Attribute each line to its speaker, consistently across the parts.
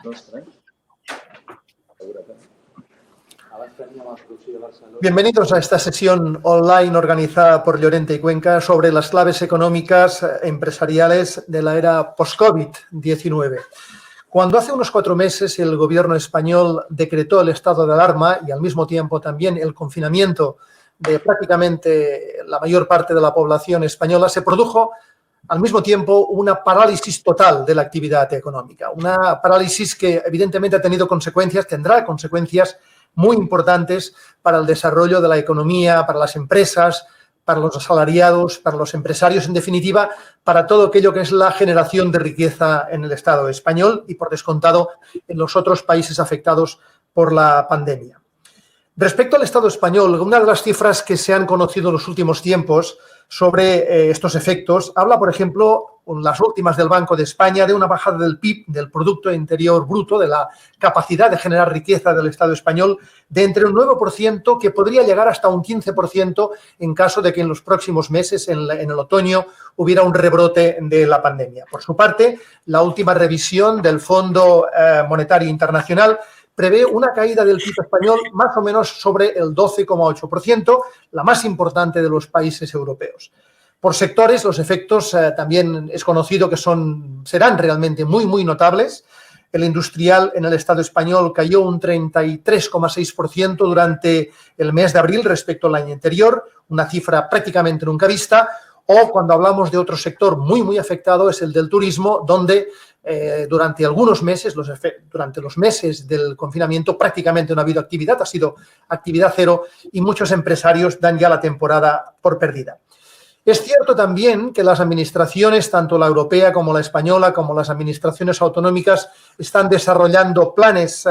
Speaker 1: dos, tres.
Speaker 2: Bienvenidos a esta sesión online organizada por Llorente y Cuenca sobre las claves económicas empresariales de la era post-COVID-19. Cuando hace unos 4 meses el gobierno español decretó el estado de alarma y al mismo tiempo también el confinamiento de prácticamente la mayor parte de la población española, se produjo al mismo tiempo una parálisis total de la actividad económica. Una parálisis que evidentemente tendrá consecuencias muy importantes para el desarrollo de la economía, para las empresas, para los asalariados, para los empresarios, en definitiva, para todo aquello que es la generación de riqueza en el Estado español y, por descontado, en los otros países afectados por la pandemia. Respecto al Estado español, una de las cifras que se han conocido en los últimos tiempos sobre estos efectos habla, por ejemplo, las últimas del Banco de España, de una bajada del PIB, del Producto Interior Bruto, de la capacidad de generar riqueza del Estado español, de entre un 9% que podría llegar hasta un 15% en caso de que en los próximos meses, en el otoño, hubiera un rebrote de la pandemia. Por su parte, la última revisión del Fondo Monetario Internacional prevé una caída del PIB español más o menos sobre el 12,8%, la más importante de los países europeos. Por sectores, los efectos también es conocido que serán realmente muy notables. El industrial en el Estado español cayó un 33,6% durante el mes de abril respecto al año anterior, una cifra prácticamente nunca vista. O cuando hablamos de otro sector muy afectado es el del turismo, donde durante algunos meses, durante los meses del confinamiento, prácticamente no ha habido actividad, ha sido actividad cero y muchos empresarios dan ya la temporada por perdida. Es cierto también que las administraciones, tanto la europea como la española, como las administraciones autonómicas, están desarrollando planes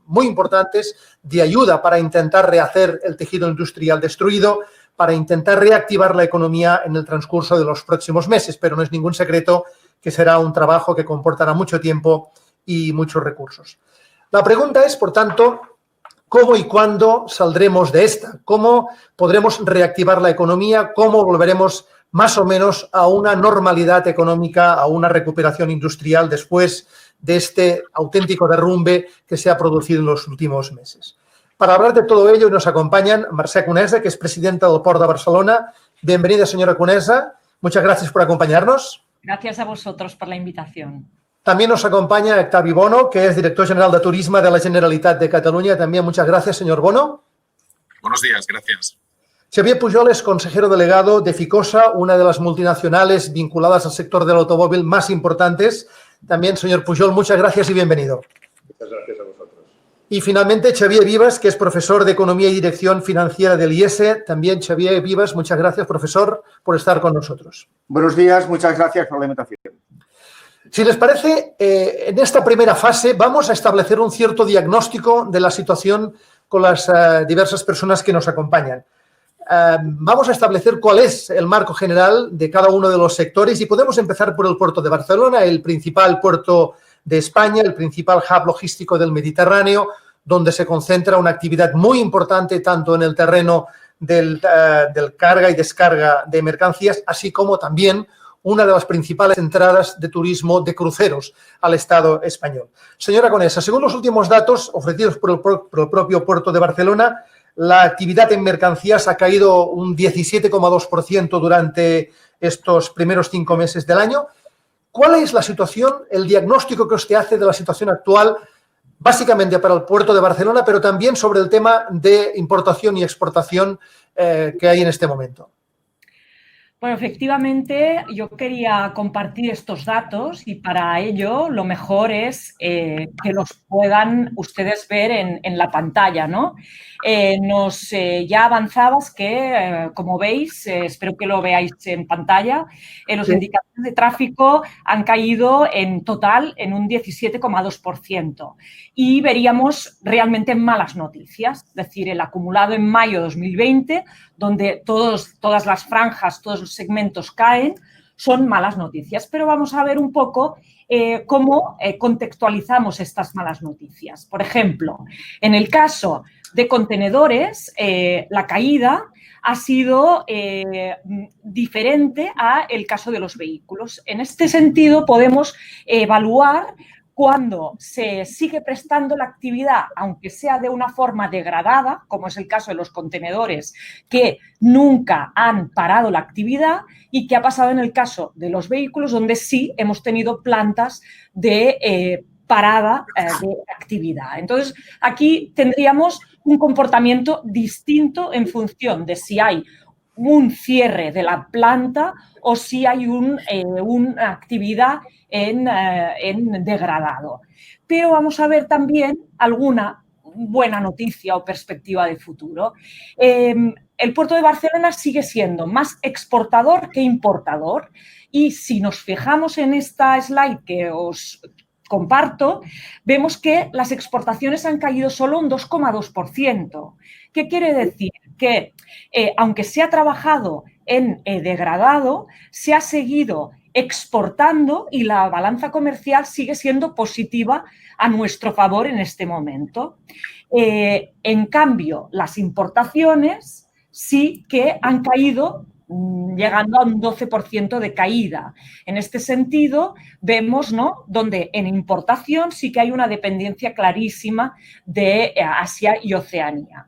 Speaker 2: muy importantes de ayuda para intentar rehacer el tejido industrial destruido, para intentar reactivar la economía en el transcurso de los próximos meses, pero no es ningún secreto que será un trabajo que comportará mucho tiempo y muchos recursos. La pregunta es, por tanto, ¿cómo y cuándo saldremos de esta? ¿Cómo podremos reactivar la economía? ¿Cómo volveremos más o menos a una normalidad económica, a una recuperación industrial después de este auténtico derrumbe que se ha producido en los últimos meses? Para hablar de todo ello nos acompañan Mercè Conesa, que es presidenta del Port de Barcelona. Bienvenida, señora Conesa. Muchas gracias por acompañarnos.
Speaker 3: Gracias a vosotros por la invitación.
Speaker 2: También nos acompaña Octavi Bono, que es director general de Turisme de la Generalitat de Cataluña. También muchas gracias, señor Bono.
Speaker 4: Buenos días, gracias.
Speaker 2: Xavier Pujol es consejero delegado de Ficosa, una de las multinacionales vinculadas al sector del automóvil más importantes. También, señor Pujol, muchas gracias y bienvenido.
Speaker 1: Muchas gracias a vosotros.
Speaker 2: Y finalmente, Xavier Vives, que es profesor de Economía y Dirección Financiera del IESE. También, Xavier Vives, muchas gracias, profesor, por estar con nosotros.
Speaker 5: Buenos días, muchas gracias por la invitación.
Speaker 2: Si les parece, en esta primera fase vamos a establecer un cierto diagnóstico de la situación con las diversas personas que nos acompañan. Vamos a establecer cuál es el marco general de cada uno de los sectores y podemos empezar por el puerto de Barcelona, el principal puerto de España, el principal hub logístico del Mediterráneo, donde se concentra una actividad muy importante tanto en el terreno del carga y descarga de mercancías, así como también una de las principales entradas de turismo de cruceros al Estado español. Señora Conesa, según los últimos datos ofrecidos por el propio puerto de Barcelona, la actividad en mercancías ha caído un 17,2% durante estos primeros 5 meses del año. ¿Cuál es la situación, el diagnóstico que usted hace de la situación actual, básicamente para el puerto de Barcelona, pero también sobre el tema de importación y exportación que hay en este momento?
Speaker 3: Bueno, efectivamente, yo quería compartir estos datos y para ello lo mejor es que los puedan ustedes ver en la pantalla, ¿no? Ya avanzabas que, como veis, espero que lo veáis en pantalla, los indicadores de tráfico han caído en total en un 17,2% y veríamos realmente malas noticias, es decir, el acumulado en mayo de 2020, donde todas las franjas, todos los segmentos caen, son malas noticias. Pero vamos a ver un poco cómo contextualizamos estas malas noticias. Por ejemplo, en el caso de contenedores, la caída ha sido diferente a el caso de los vehículos. En este sentido, podemos evaluar cuando se sigue prestando la actividad, aunque sea de una forma degradada, como es el caso de los contenedores, que nunca han parado la actividad, y que ha pasado en el caso de los vehículos, donde sí hemos tenido plantas de parada de actividad. Entonces, aquí tendríamos un comportamiento distinto en función de si hay un cierre de la planta o si hay una actividad en degradado. Pero vamos a ver también alguna buena noticia o perspectiva de futuro. El puerto de Barcelona sigue siendo más exportador que importador, y si nos fijamos en esta slide que os comparto, vemos que las exportaciones han caído solo un 2,2%. ¿Qué quiere decir? Que aunque se ha trabajado en degradado, se ha seguido exportando y la balanza comercial sigue siendo positiva a nuestro favor en este momento. En cambio, las importaciones sí que han caído, llegando a un 12% de caída. En este sentido, vemos, ¿no?, donde en importación sí que hay una dependencia clarísima de Asia y Oceanía.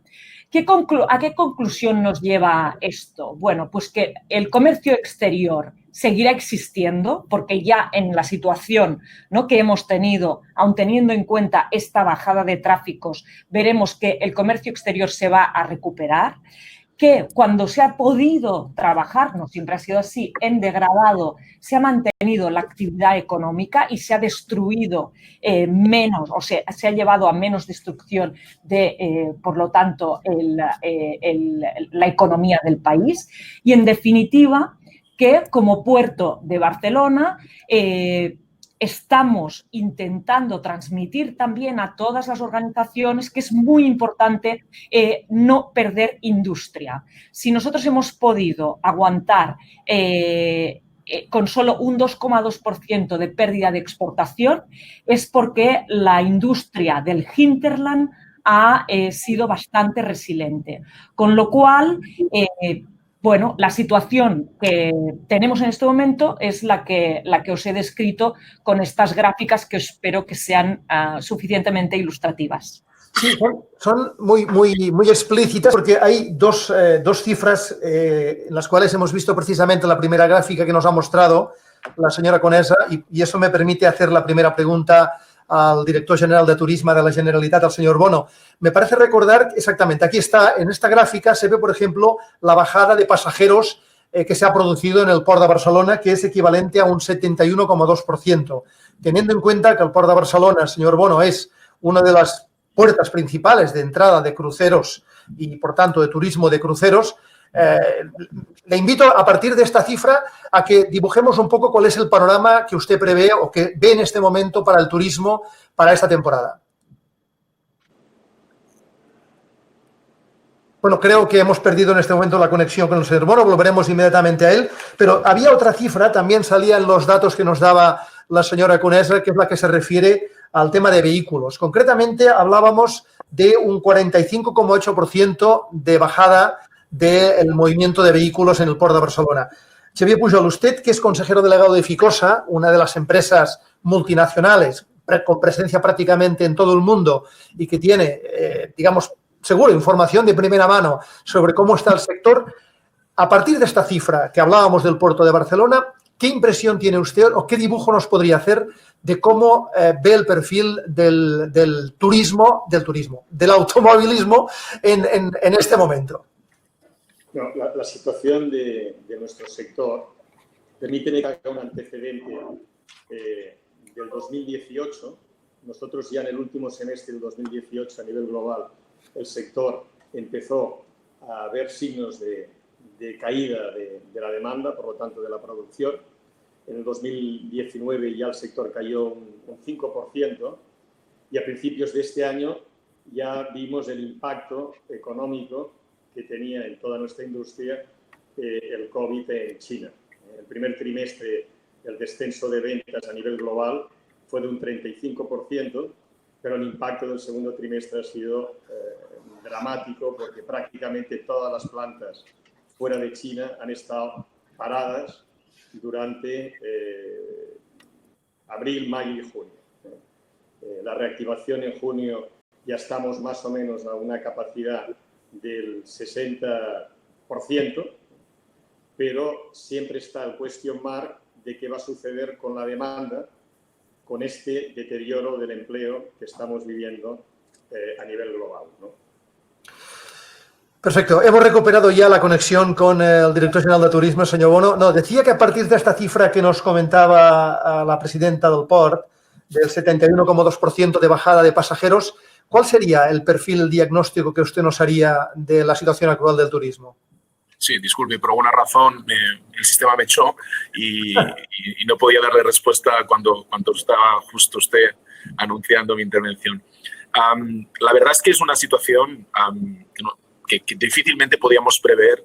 Speaker 3: ¿A qué conclusión nos lleva esto? Bueno, pues que el comercio exterior seguirá existiendo, porque ya en la situación, ¿no?, que hemos tenido, aun teniendo en cuenta esta bajada de tráficos, veremos que el comercio exterior se va a recuperar, que cuando se ha podido trabajar, no siempre ha sido así, en degradado, se ha mantenido la actividad económica y se ha destruido menos, o sea, se ha llevado a menos destrucción de, por lo tanto, la economía del país. Y, en definitiva, que como puerto de Barcelona estamos intentando transmitir también a todas las organizaciones que es muy importante no perder industria. Si nosotros hemos podido aguantar con solo un 2,2% de pérdida de exportación, es porque la industria del hinterland ha sido bastante resiliente. Con lo cual, bueno, la situación que tenemos en este momento es la que os he descrito con estas gráficas, que espero que sean suficientemente ilustrativas.
Speaker 2: Sí, son muy explícitas, porque hay dos cifras en las cuales hemos visto precisamente la primera gráfica que nos ha mostrado la señora Conesa, y eso me permite hacer la primera pregunta al director general de Turisme de la Generalitat, al señor Bono. Me parece recordar exactamente, aquí está, en esta gráfica se ve, por ejemplo, la bajada de pasajeros que se ha producido en el Port de Barcelona, que es equivalente a un 71,2%. Teniendo en cuenta que el Port de Barcelona, señor Bono, es una de las puertas principales de entrada de cruceros y, por tanto, de turismo de cruceros, le invito a partir de esta cifra a que dibujemos un poco cuál es el panorama que usted prevé o que ve en este momento para el turismo para esta temporada. Bueno, creo que hemos perdido en este momento la conexión con el señor Bono, volveremos inmediatamente a él, pero había otra cifra, también salía en los datos que nos daba la señora Conesa, que es la que se refiere al tema de vehículos. Concretamente, hablábamos de un 45,8% de bajada del movimiento de vehículos en el Port de Barcelona. Xavier Pujol, usted, que es consejero delegado de Ficosa, una de las empresas multinacionales con presencia prácticamente en todo el mundo y que tiene, digamos, seguro, información de primera mano sobre cómo está el sector, a partir de esta cifra que hablábamos del puerto de Barcelona, ¿qué impresión tiene usted o qué dibujo nos podría hacer de cómo ve el perfil del automovilismo en este momento?
Speaker 1: No, la situación de nuestro sector, permíteme que haga un antecedente del 2018. Nosotros ya en el último semestre del 2018 a nivel global el sector empezó a ver signos de caída de la demanda, por lo tanto de la producción. En el 2019 ya el sector cayó un 5% y a principios de este año ya vimos el impacto económico que tenía en toda nuestra industria el COVID en China. En el primer trimestre el descenso de ventas a nivel global fue de un 35%, pero el impacto del segundo trimestre ha sido dramático porque prácticamente todas las plantas fuera de China han estado paradas durante abril, mayo y junio. la reactivación en junio ya estamos más o menos a una capacidad del 60%, pero siempre está el question mark de qué va a suceder con la demanda, con este deterioro del empleo que estamos viviendo a nivel global, ¿no?
Speaker 2: Perfecto. Hemos recuperado ya la conexión con el director general de Turismo, señor Bono. No, decía que a partir de esta cifra que nos comentaba la presidenta del Port, del 71,2% de bajada de pasajeros, ¿cuál sería el perfil diagnóstico que usted nos haría de la situación actual del turismo?
Speaker 4: Sí, disculpe, por alguna razón el sistema me echó y no podía darle respuesta cuando estaba justo usted anunciando mi intervención. La verdad es que es una situación que difícilmente podíamos prever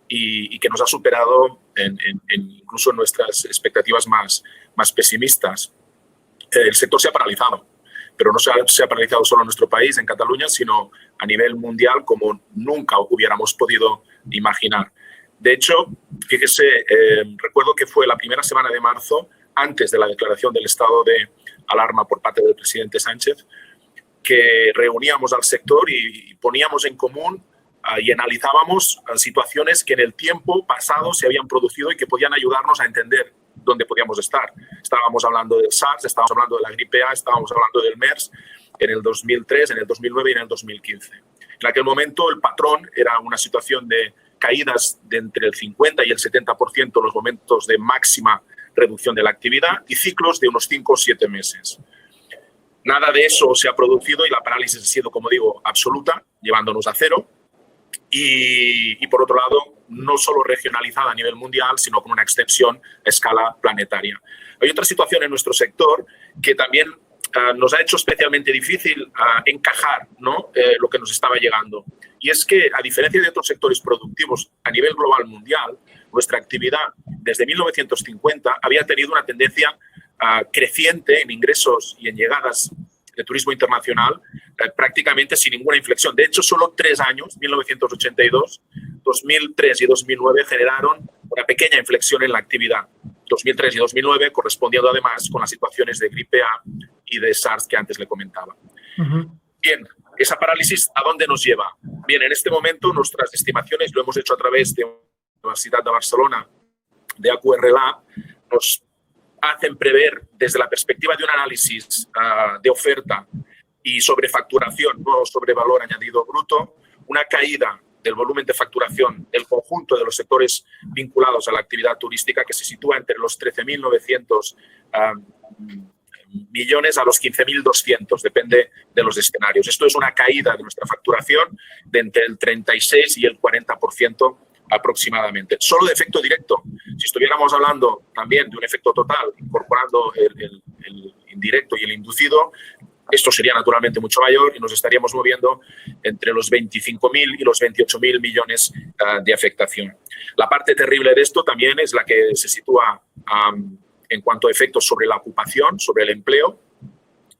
Speaker 4: y que nos ha superado incluso en nuestras expectativas más pesimistas. El sector se ha paralizado, pero no se ha paralizado solo en nuestro país, en Cataluña, sino a nivel mundial como nunca hubiéramos podido imaginar. De hecho, fíjese, recuerdo que fue la primera semana de marzo, antes de la declaración del estado de alarma por parte del presidente Sánchez, que reuníamos al sector y poníamos en común y analizábamos situaciones que en el tiempo pasado se habían producido y que podían ayudarnos a entender dónde podíamos estar. Estábamos hablando del SARS, estábamos hablando de la gripe A, estábamos hablando del MERS en el 2003, en el 2009 y en el 2015. En aquel momento el patrón era una situación de caídas de entre el 50 y el 70% en los momentos de máxima reducción de la actividad y ciclos de unos 5 o 7 meses. Nada de eso se ha producido y la parálisis ha sido, como digo, absoluta, llevándonos a cero. Y por otro lado, no solo regionalizada a nivel mundial, sino con una extensión a escala planetaria. Hay otra situación en nuestro sector que también nos ha hecho especialmente difícil encajar, ¿no? Lo que nos estaba llegando. Y es que, a diferencia de otros sectores productivos a nivel global mundial, nuestra actividad desde 1950 había tenido una tendencia creciente en ingresos y en llegadas de turismo internacional, prácticamente sin ninguna inflexión. De hecho, solo 3 años, 1982, 2003 y 2009, generaron una pequeña inflexión en la actividad. 2003 y 2009 correspondiendo además con las situaciones de gripe A y de SARS que antes le comentaba. Bien, esa parálisis, ¿a dónde nos lleva? Bien, en este momento nuestras estimaciones, lo hemos hecho a través de la Universidad de Barcelona, de AQR Lab, nos hacen prever desde la perspectiva de un análisis de oferta y sobre facturación, no sobre valor añadido bruto, una caída del volumen de facturación del conjunto de los sectores vinculados a la actividad turística que se sitúa entre los 13.900 millones a los 15.200, depende de los escenarios. Esto es una caída de nuestra facturación de entre el 36 y el 40% aproximadamente. Solo de efecto directo. Si estuviéramos hablando también de un efecto total, incorporando el indirecto y el inducido, esto sería naturalmente mucho mayor y nos estaríamos moviendo entre los 25.000 y los 28.000 millones de afectación. La parte terrible de esto también es la que se sitúa en cuanto a efectos sobre la ocupación, sobre el empleo,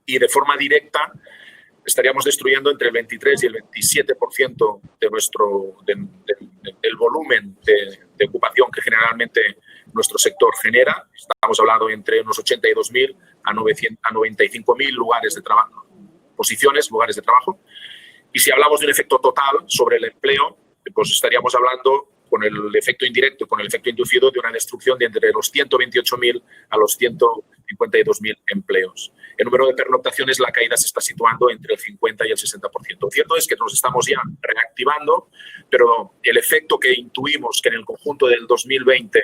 Speaker 4: y de forma directa estaríamos destruyendo entre el 23 y el 27% del volumen de ocupación que generalmente nuestro sector genera. Estamos hablando entre unos 82.000 a 95.000 lugares de trabajo, posiciones, lugares de trabajo. Y si hablamos de un efecto total sobre el empleo, pues estaríamos hablando con el efecto indirecto, con el efecto inducido, de una destrucción de entre los 128.000 a los 152.000 empleos. El número de pernoctaciones, la caída se está situando entre el 50 y el 60%. Cierto es que nos estamos ya reactivando, pero el efecto que intuimos que en el conjunto del 2020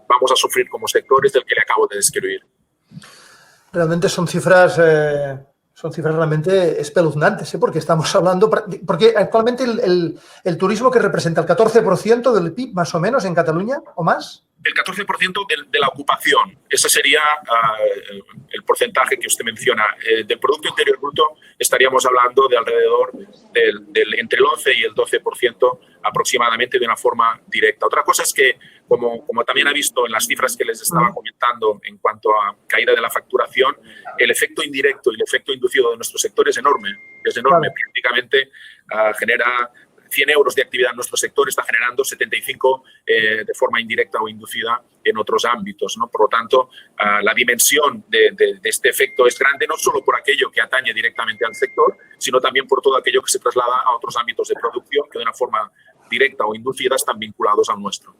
Speaker 4: vamos a sufrir como sector es del que le acabo de describir.
Speaker 2: Realmente son cifras realmente espeluznantes, ¿eh? Porque estamos hablando... Porque actualmente el turismo que representa el 14% del PIB, más o menos, en Cataluña, ¿o más?
Speaker 4: El 14% de la ocupación. Ese sería el porcentaje que usted menciona. Del Producto Interior Bruto estaríamos hablando de alrededor entre el 11 y el 12% aproximadamente de una forma directa. Otra cosa es que, como también ha visto en las cifras que les estaba comentando en cuanto a caída de la facturación, el efecto indirecto y el efecto inducido de nuestro sector es enorme. Es enorme. Claro. Prácticamente genera 100 euros de actividad en nuestro sector está generando 75 de forma indirecta o inducida en otros ámbitos, ¿no? Por lo tanto, la dimensión de este efecto es grande, no solo por aquello que atañe directamente al sector, sino también por todo aquello que se traslada a otros ámbitos de producción que de una forma directa o inducida están vinculados al nuestro.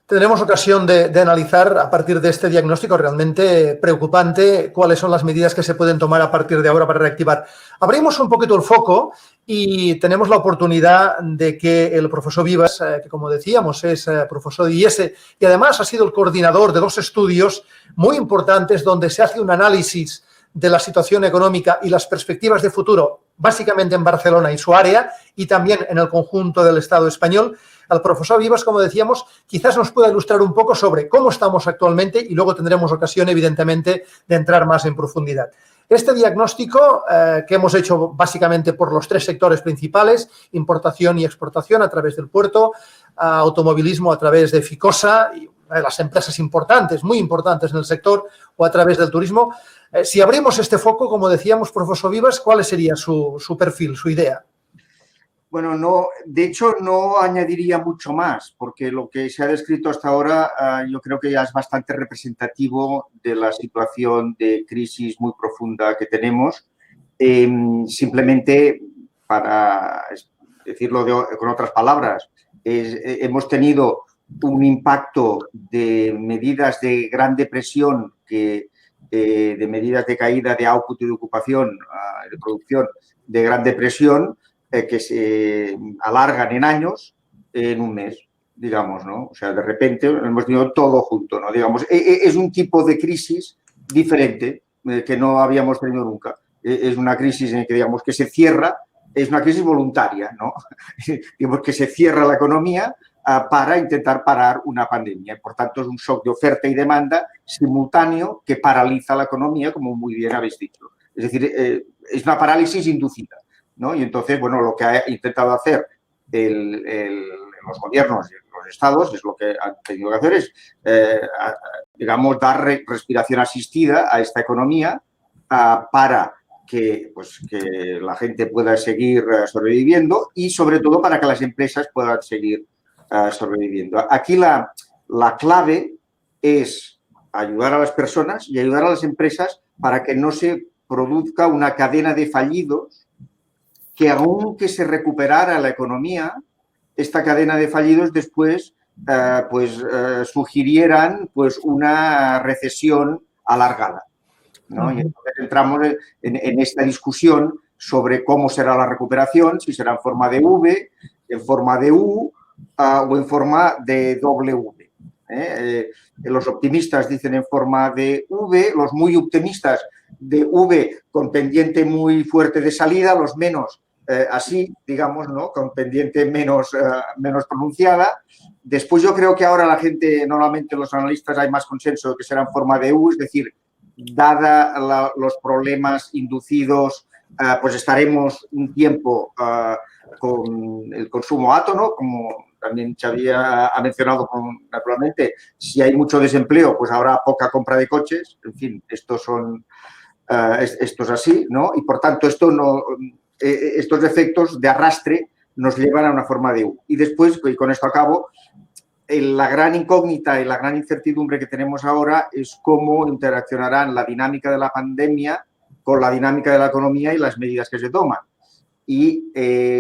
Speaker 2: Tendremos ocasión de analizar a partir de este diagnóstico realmente preocupante cuáles son las medidas que se pueden tomar a partir de ahora para reactivar. Abrimos un poquito el foco y tenemos la oportunidad de que el profesor Vives, que como decíamos es profesor de IES y además ha sido el coordinador de 2 estudios muy importantes donde se hace un análisis de la situación económica y las perspectivas de futuro, básicamente en Barcelona y su área y también en el conjunto del Estado español. El profesor Vives, como decíamos, quizás nos pueda ilustrar un poco sobre cómo estamos actualmente y luego tendremos ocasión, evidentemente, de entrar más en profundidad. Este diagnóstico que hemos hecho básicamente por los 3 sectores principales, importación y exportación a través del puerto, automovilismo a través de Ficosa, y las empresas importantes, muy importantes en el sector, o a través del turismo. Si abrimos este foco, como decíamos, profesor Vives, ¿cuál sería su perfil, su idea?
Speaker 5: Bueno, no, de hecho no añadiría mucho más, porque lo que se ha descrito hasta ahora yo creo que ya es bastante representativo de la situación de crisis muy profunda que tenemos. Simplemente, para decirlo con otras palabras, hemos tenido un impacto de medidas de gran depresión, de medidas de caída de output y de ocupación, de producción de gran depresión, que se alargan en años en un mes, digamos, ¿no? O sea, de repente hemos tenido todo junto, ¿no? Digamos, es un tipo de crisis diferente que no habíamos tenido nunca. Es una crisis en que, digamos, que se cierra, es una crisis voluntaria, ¿no? Digamos que se cierra la economía para intentar parar una pandemia. Por tanto, es un shock de oferta y demanda simultáneo que paraliza la economía, como muy bien habéis dicho. Es decir, es una parálisis inducida, ¿no? Y entonces, bueno, lo que ha intentado hacer los gobiernos y los estados, es lo que han tenido que hacer, es, digamos, dar respiración asistida a esta economía para que la gente pueda seguir sobreviviendo y, sobre todo, para que las empresas puedan seguir sobreviviendo. Aquí la clave es ayudar a las personas y ayudar a las empresas para que no se produzca una cadena de fallidos que, aunque se recuperara la economía, esta cadena de fallidos después sugirieran una recesión alargada, ¿no? Y entonces entramos en esta discusión sobre cómo será la recuperación, si será en forma de V, en forma de U o en forma de W. Los optimistas dicen en forma de V, los muy optimistas de V con pendiente muy fuerte de salida, los menos así, digamos, ¿no? Con pendiente menos pronunciada. Después yo creo que ahora la gente, normalmente los analistas, hay más consenso de que será en forma de U, es decir, dada los problemas inducidos, pues estaremos un tiempo con el consumo átono, como también Xavi ha mencionado, naturalmente, si hay mucho desempleo, pues habrá poca compra de coches, en fin, esto es así, ¿no? Y por tanto, estos efectos de arrastre nos llevan a una forma de U. Y después, y con esto acabo, la gran incógnita y la gran incertidumbre que tenemos ahora es cómo interaccionarán la dinámica de la pandemia con la dinámica de la economía y las medidas que se toman. Y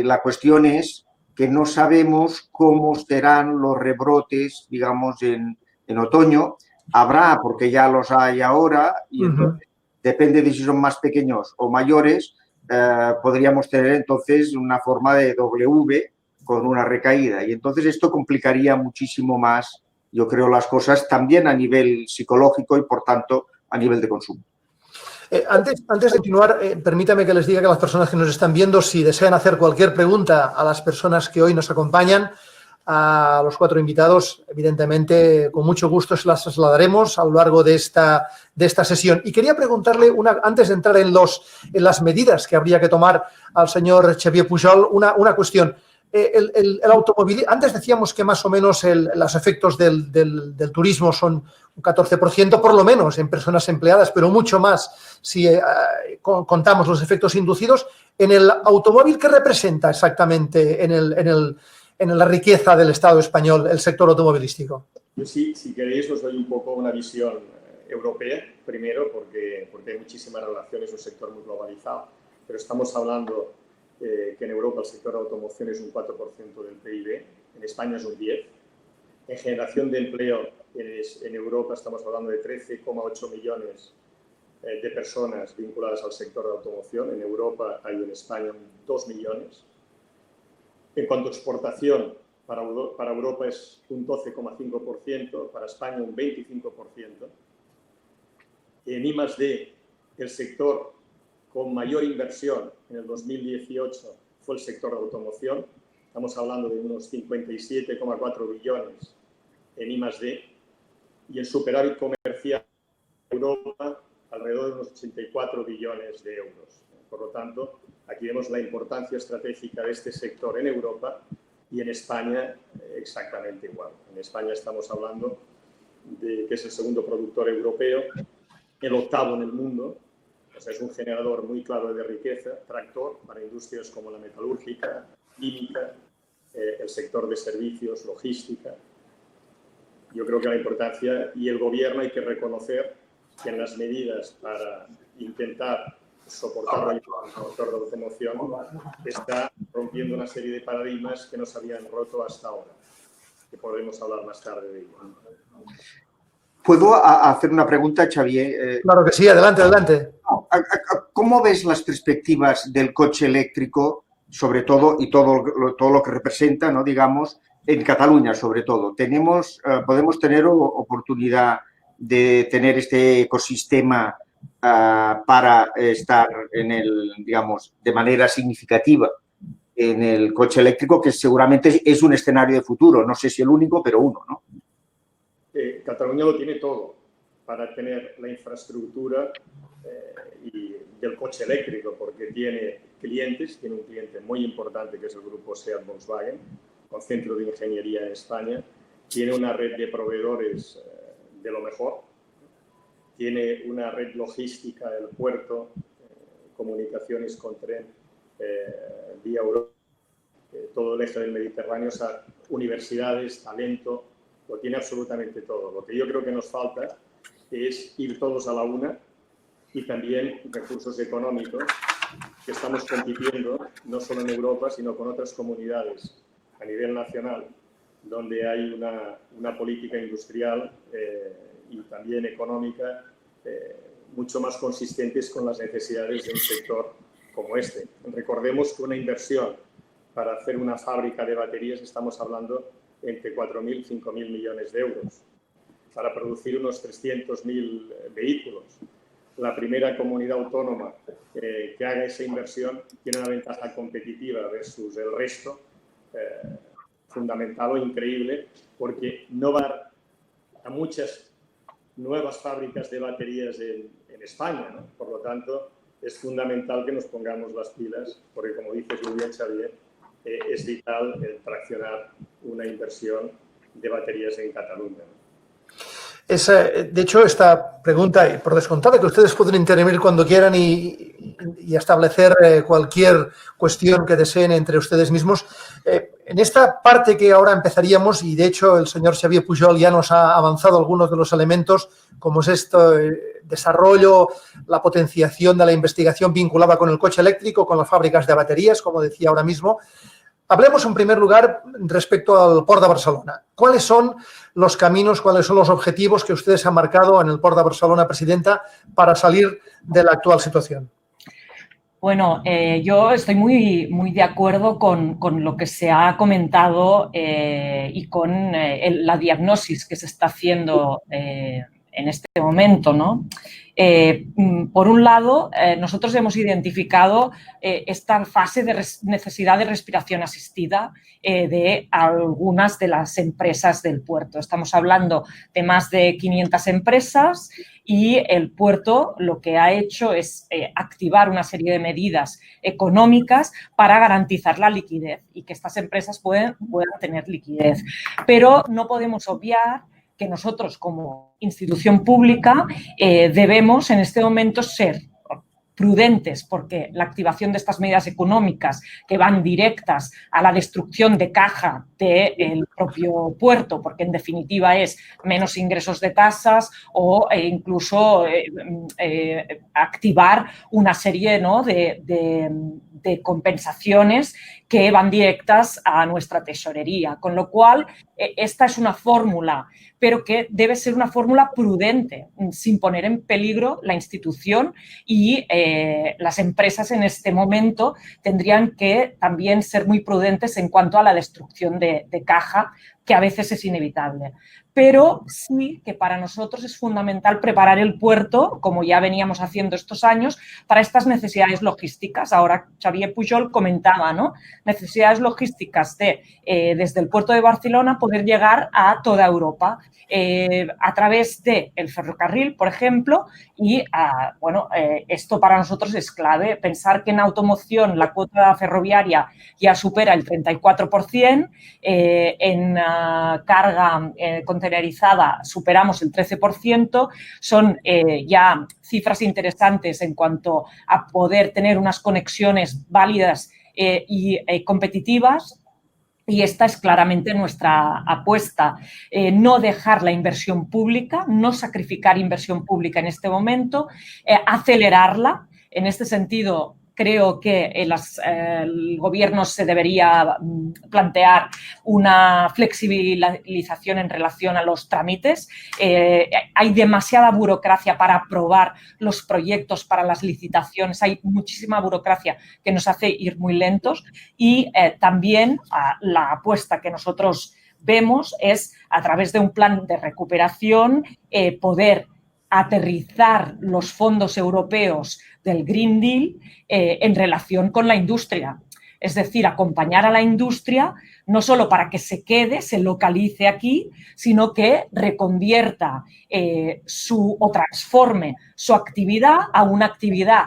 Speaker 5: la cuestión es que no sabemos cómo serán los rebrotes, digamos, en otoño. Habrá, porque ya los hay ahora, y entonces, depende de si son más pequeños o mayores, podríamos tener entonces una forma de W con una recaída. Y entonces esto complicaría muchísimo más, yo creo, las cosas también a nivel psicológico y, por tanto, a nivel de consumo.
Speaker 2: Antes de continuar, permítame que les diga que las personas que nos están viendo, si desean hacer cualquier pregunta a las personas que hoy nos acompañan, a los 4 invitados, evidentemente, con mucho gusto se las trasladaremos a lo largo de esta sesión. Y quería preguntarle, antes de entrar en las medidas que habría que tomar al señor Xavier Pujol, una cuestión. el automóvil, antes decíamos que más o menos los efectos del turismo son un 14% por lo menos en personas empleadas, pero mucho más si contamos los efectos inducidos. En el automóvil, ¿qué representa exactamente en la riqueza del Estado español el sector automovilístico?
Speaker 1: Yo sí, si queréis, os doy un poco una visión europea, primero, porque hay muchísimas relaciones, es un sector muy globalizado, pero estamos hablando que en Europa el sector de automoción es un 4% del PIB, en España es un 10%. En generación de empleo en Europa estamos hablando de 13,8 millones de personas vinculadas al sector de automoción. En Europa hay en España 2 millones. En cuanto a exportación, para Europa es un 12,5%, para España un 25%. En I+D, el sector con mayor inversión en el 2018 fue el sector de automoción. Estamos hablando de unos 57,4 billones en I+D. Y el superávit comercial en Europa alrededor de unos 84 billones de euros. Por lo tanto, aquí vemos la importancia estratégica de este sector en Europa y en España exactamente igual. En España estamos hablando de que es el segundo productor europeo, el octavo en el mundo. O sea, es un generador muy claro de riqueza, tractor para industrias como la metalúrgica, química, el sector de servicios, logística. Yo creo que la importancia, y el gobierno hay que reconocer que en las medidas para intentar soportar el sector de automoción está rompiendo una serie de paradigmas que no se habían roto hasta ahora, que podremos hablar más tarde de ello.
Speaker 5: ¿Puedo hacer una pregunta, Xavier?
Speaker 2: Claro que sí, adelante, adelante.
Speaker 5: ¿Cómo ves las perspectivas del coche eléctrico, sobre todo, y todo lo que representa, ¿no? Digamos, en Cataluña, sobre todo? ¿Podemos tener oportunidad de tener este ecosistema para estar digamos, de manera significativa en el coche eléctrico, que seguramente es un escenario de futuro? No sé si el único, pero uno, ¿no?
Speaker 1: Cataluña lo tiene todo para tener la infraestructura y del coche eléctrico, porque tiene clientes, tiene un cliente muy importante que es el grupo SEAT Volkswagen, con centro de ingeniería en España, tiene una red de proveedores de lo mejor, tiene una red logística del puerto, comunicaciones con tren vía Europa, todo el eje del Mediterráneo, o sea, universidades, talento, lo tiene absolutamente todo. Lo que yo creo que nos falta es ir todos a la una y también recursos económicos, que estamos compitiendo no solo en Europa, sino con otras comunidades a nivel nacional, donde hay una política industrial y también económica mucho más consistentes con las necesidades de un sector como este. Recordemos que una inversión para hacer una fábrica de baterías estamos hablando entre 4.000 y 5.000 millones de euros. Para producir unos 300.000 vehículos. La primera comunidad autónoma que haga esa inversión tiene una ventaja competitiva versus el resto fundamental o increíble, porque no va a dar a muchas nuevas fábricas de baterías en España, ¿no? Por lo tanto, es fundamental que nos pongamos las pilas, porque como dices muy bien, Xavier, es vital traccionar una inversión de baterías en Cataluña, ¿no?
Speaker 2: De hecho, esta pregunta, y por descontado que ustedes pueden intervenir cuando quieran y establecer cualquier cuestión que deseen entre ustedes mismos, en esta parte que ahora empezaríamos, y de hecho el señor Xavier Pujol ya nos ha avanzado algunos de los elementos, como es esto, desarrollo, la potenciación de la investigación vinculada con el coche eléctrico, con las fábricas de baterías, como decía ahora mismo. Hablemos en primer lugar respecto al Port de Barcelona. ¿Cuáles son los caminos, cuáles son los objetivos que ustedes han marcado en el Port de Barcelona, Presidenta, para salir de la actual situación?
Speaker 3: Bueno, yo estoy muy de acuerdo con lo que se ha comentado y con la diagnosis que se está haciendo en este momento, ¿no? Por un lado, nosotros hemos identificado esta fase de necesidad de respiración asistida de algunas de las empresas del puerto. Estamos hablando de más de 500 empresas y el puerto lo que ha hecho es activar una serie de medidas económicas para garantizar la liquidez y que estas empresas puedan tener liquidez. Pero no podemos obviar que nosotros como institución pública debemos en este momento ser prudentes porque la activación de estas medidas económicas que van directas a la destrucción de caja del propio puerto, porque en definitiva es menos ingresos de tasas o incluso activar una serie, ¿no?, de compensaciones que van directas a nuestra tesorería. Con lo cual, esta es una fórmula, pero que debe ser una fórmula prudente, sin poner en peligro la institución y las empresas en este momento tendrían que también ser muy prudentes en cuanto a la destrucción de caja, que a veces es inevitable. Pero sí que para nosotros es fundamental preparar el puerto, como ya veníamos haciendo estos años, para estas necesidades logísticas. Ahora Xavier Pujol comentaba, ¿no?, necesidades logísticas desde el puerto de Barcelona poder llegar a toda Europa a través del ferrocarril, por ejemplo, y esto para nosotros es clave. Pensar que en automoción la cuota ferroviaria ya supera el 34%, en carga containerizada superamos el 13%, son ya cifras interesantes en cuanto a poder tener unas conexiones válidas y competitivas. Y esta es claramente nuestra apuesta, no dejar la inversión pública, no sacrificar inversión pública en este momento, acelerarla. En este sentido, creo que el Gobierno se debería plantear una flexibilización en relación a los trámites. Hay demasiada burocracia para aprobar los proyectos, para las licitaciones. Hay muchísima burocracia que nos hace ir muy lentos y también la apuesta que nosotros vemos es, a través de un plan de recuperación, poder aterrizar los fondos europeos del Green Deal en relación con la industria. Es decir, acompañar a la industria no solo para que se quede, se localice aquí, sino que reconvierta o transforme su actividad a una actividad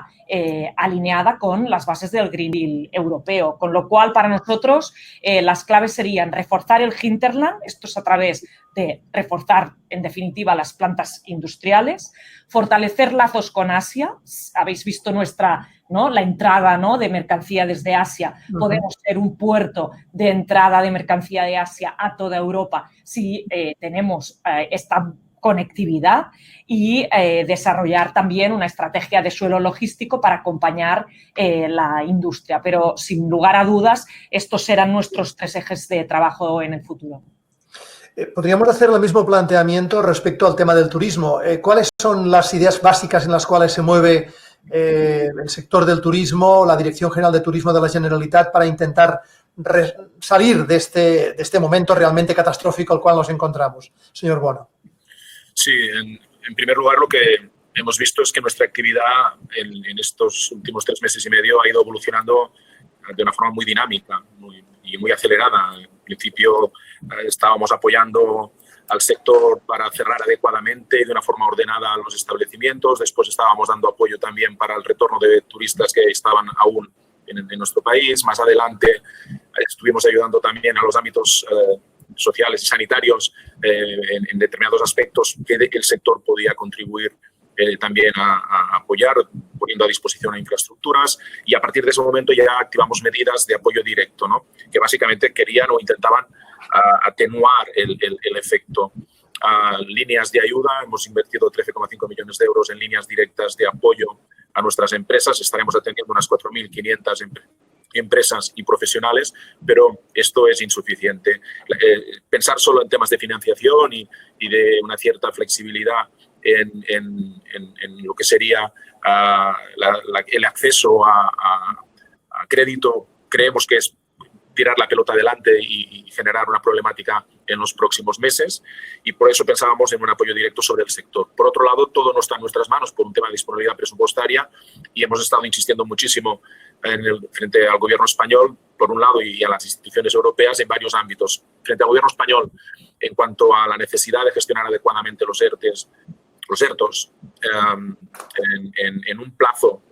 Speaker 3: alineada con las bases del Green Deal europeo. Con lo cual, para nosotros, las claves serían reforzar el hinterland, esto es a través de reforzar, en definitiva, las plantas industriales, fortalecer lazos con Asia. Habéis visto la entrada, ¿no?, de mercancía desde Asia. Podemos ser un puerto de entrada de mercancía de Asia a toda Europa si tenemos esta conectividad y desarrollar también una estrategia de suelo logístico para acompañar la industria. Pero, sin lugar a dudas, estos serán nuestros 3 ejes de trabajo en el futuro.
Speaker 2: Podríamos hacer el mismo planteamiento respecto al tema del turismo. ¿Cuáles son las ideas básicas en las cuales se mueve el sector del turismo, la Dirección General de Turismo de la Generalitat, para intentar salir de este momento realmente catastrófico al cual nos encontramos? Señor Bono.
Speaker 4: Sí, en primer lugar, lo que hemos visto es que nuestra actividad en estos últimos 3 meses y medio ha ido evolucionando de una forma muy dinámica y muy acelerada. En principio estábamos apoyando al sector para cerrar adecuadamente y de una forma ordenada los establecimientos. Después estábamos dando apoyo también para el retorno de turistas que estaban aún en nuestro país. Más adelante estuvimos ayudando también a los ámbitos sociales y sanitarios en determinados aspectos que el sector podía contribuir también a apoyar, poniendo a disposición infraestructuras, y a partir de ese momento ya activamos medidas de apoyo directo, ¿no?, que básicamente querían o intentaban atenuar el efecto. Líneas de ayuda, hemos invertido 13,5 millones de euros en líneas directas de apoyo a nuestras empresas. Estaremos atendiendo unas 4.500 empresas y profesionales, pero esto es insuficiente. Pensar solo en temas de financiación y de una cierta flexibilidad en lo que sería el acceso a crédito, creemos que es tirar la pelota adelante y generar una problemática en los próximos meses, y por eso pensábamos en un apoyo directo sobre el sector. Por otro lado, todo no está en nuestras manos por un tema de disponibilidad presupuestaria, y hemos estado insistiendo muchísimo frente al gobierno español, por un lado, y a las instituciones europeas en varios ámbitos. Frente al gobierno español, en cuanto a la necesidad de gestionar adecuadamente los ERTOs en un plazo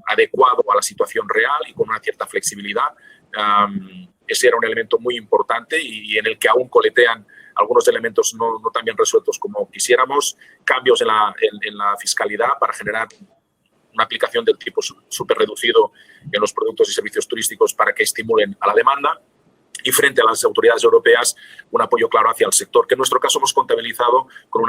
Speaker 4: adecuado a la situación real y con una cierta flexibilidad. Ese era un elemento muy importante y en el que aún coletean algunos elementos no tan bien resueltos como quisiéramos, cambios en la fiscalidad para generar una aplicación del tipo súper reducido en los productos y servicios turísticos para que estimulen a la demanda, y frente a las autoridades europeas un apoyo claro hacia el sector, que en nuestro caso hemos contabilizado con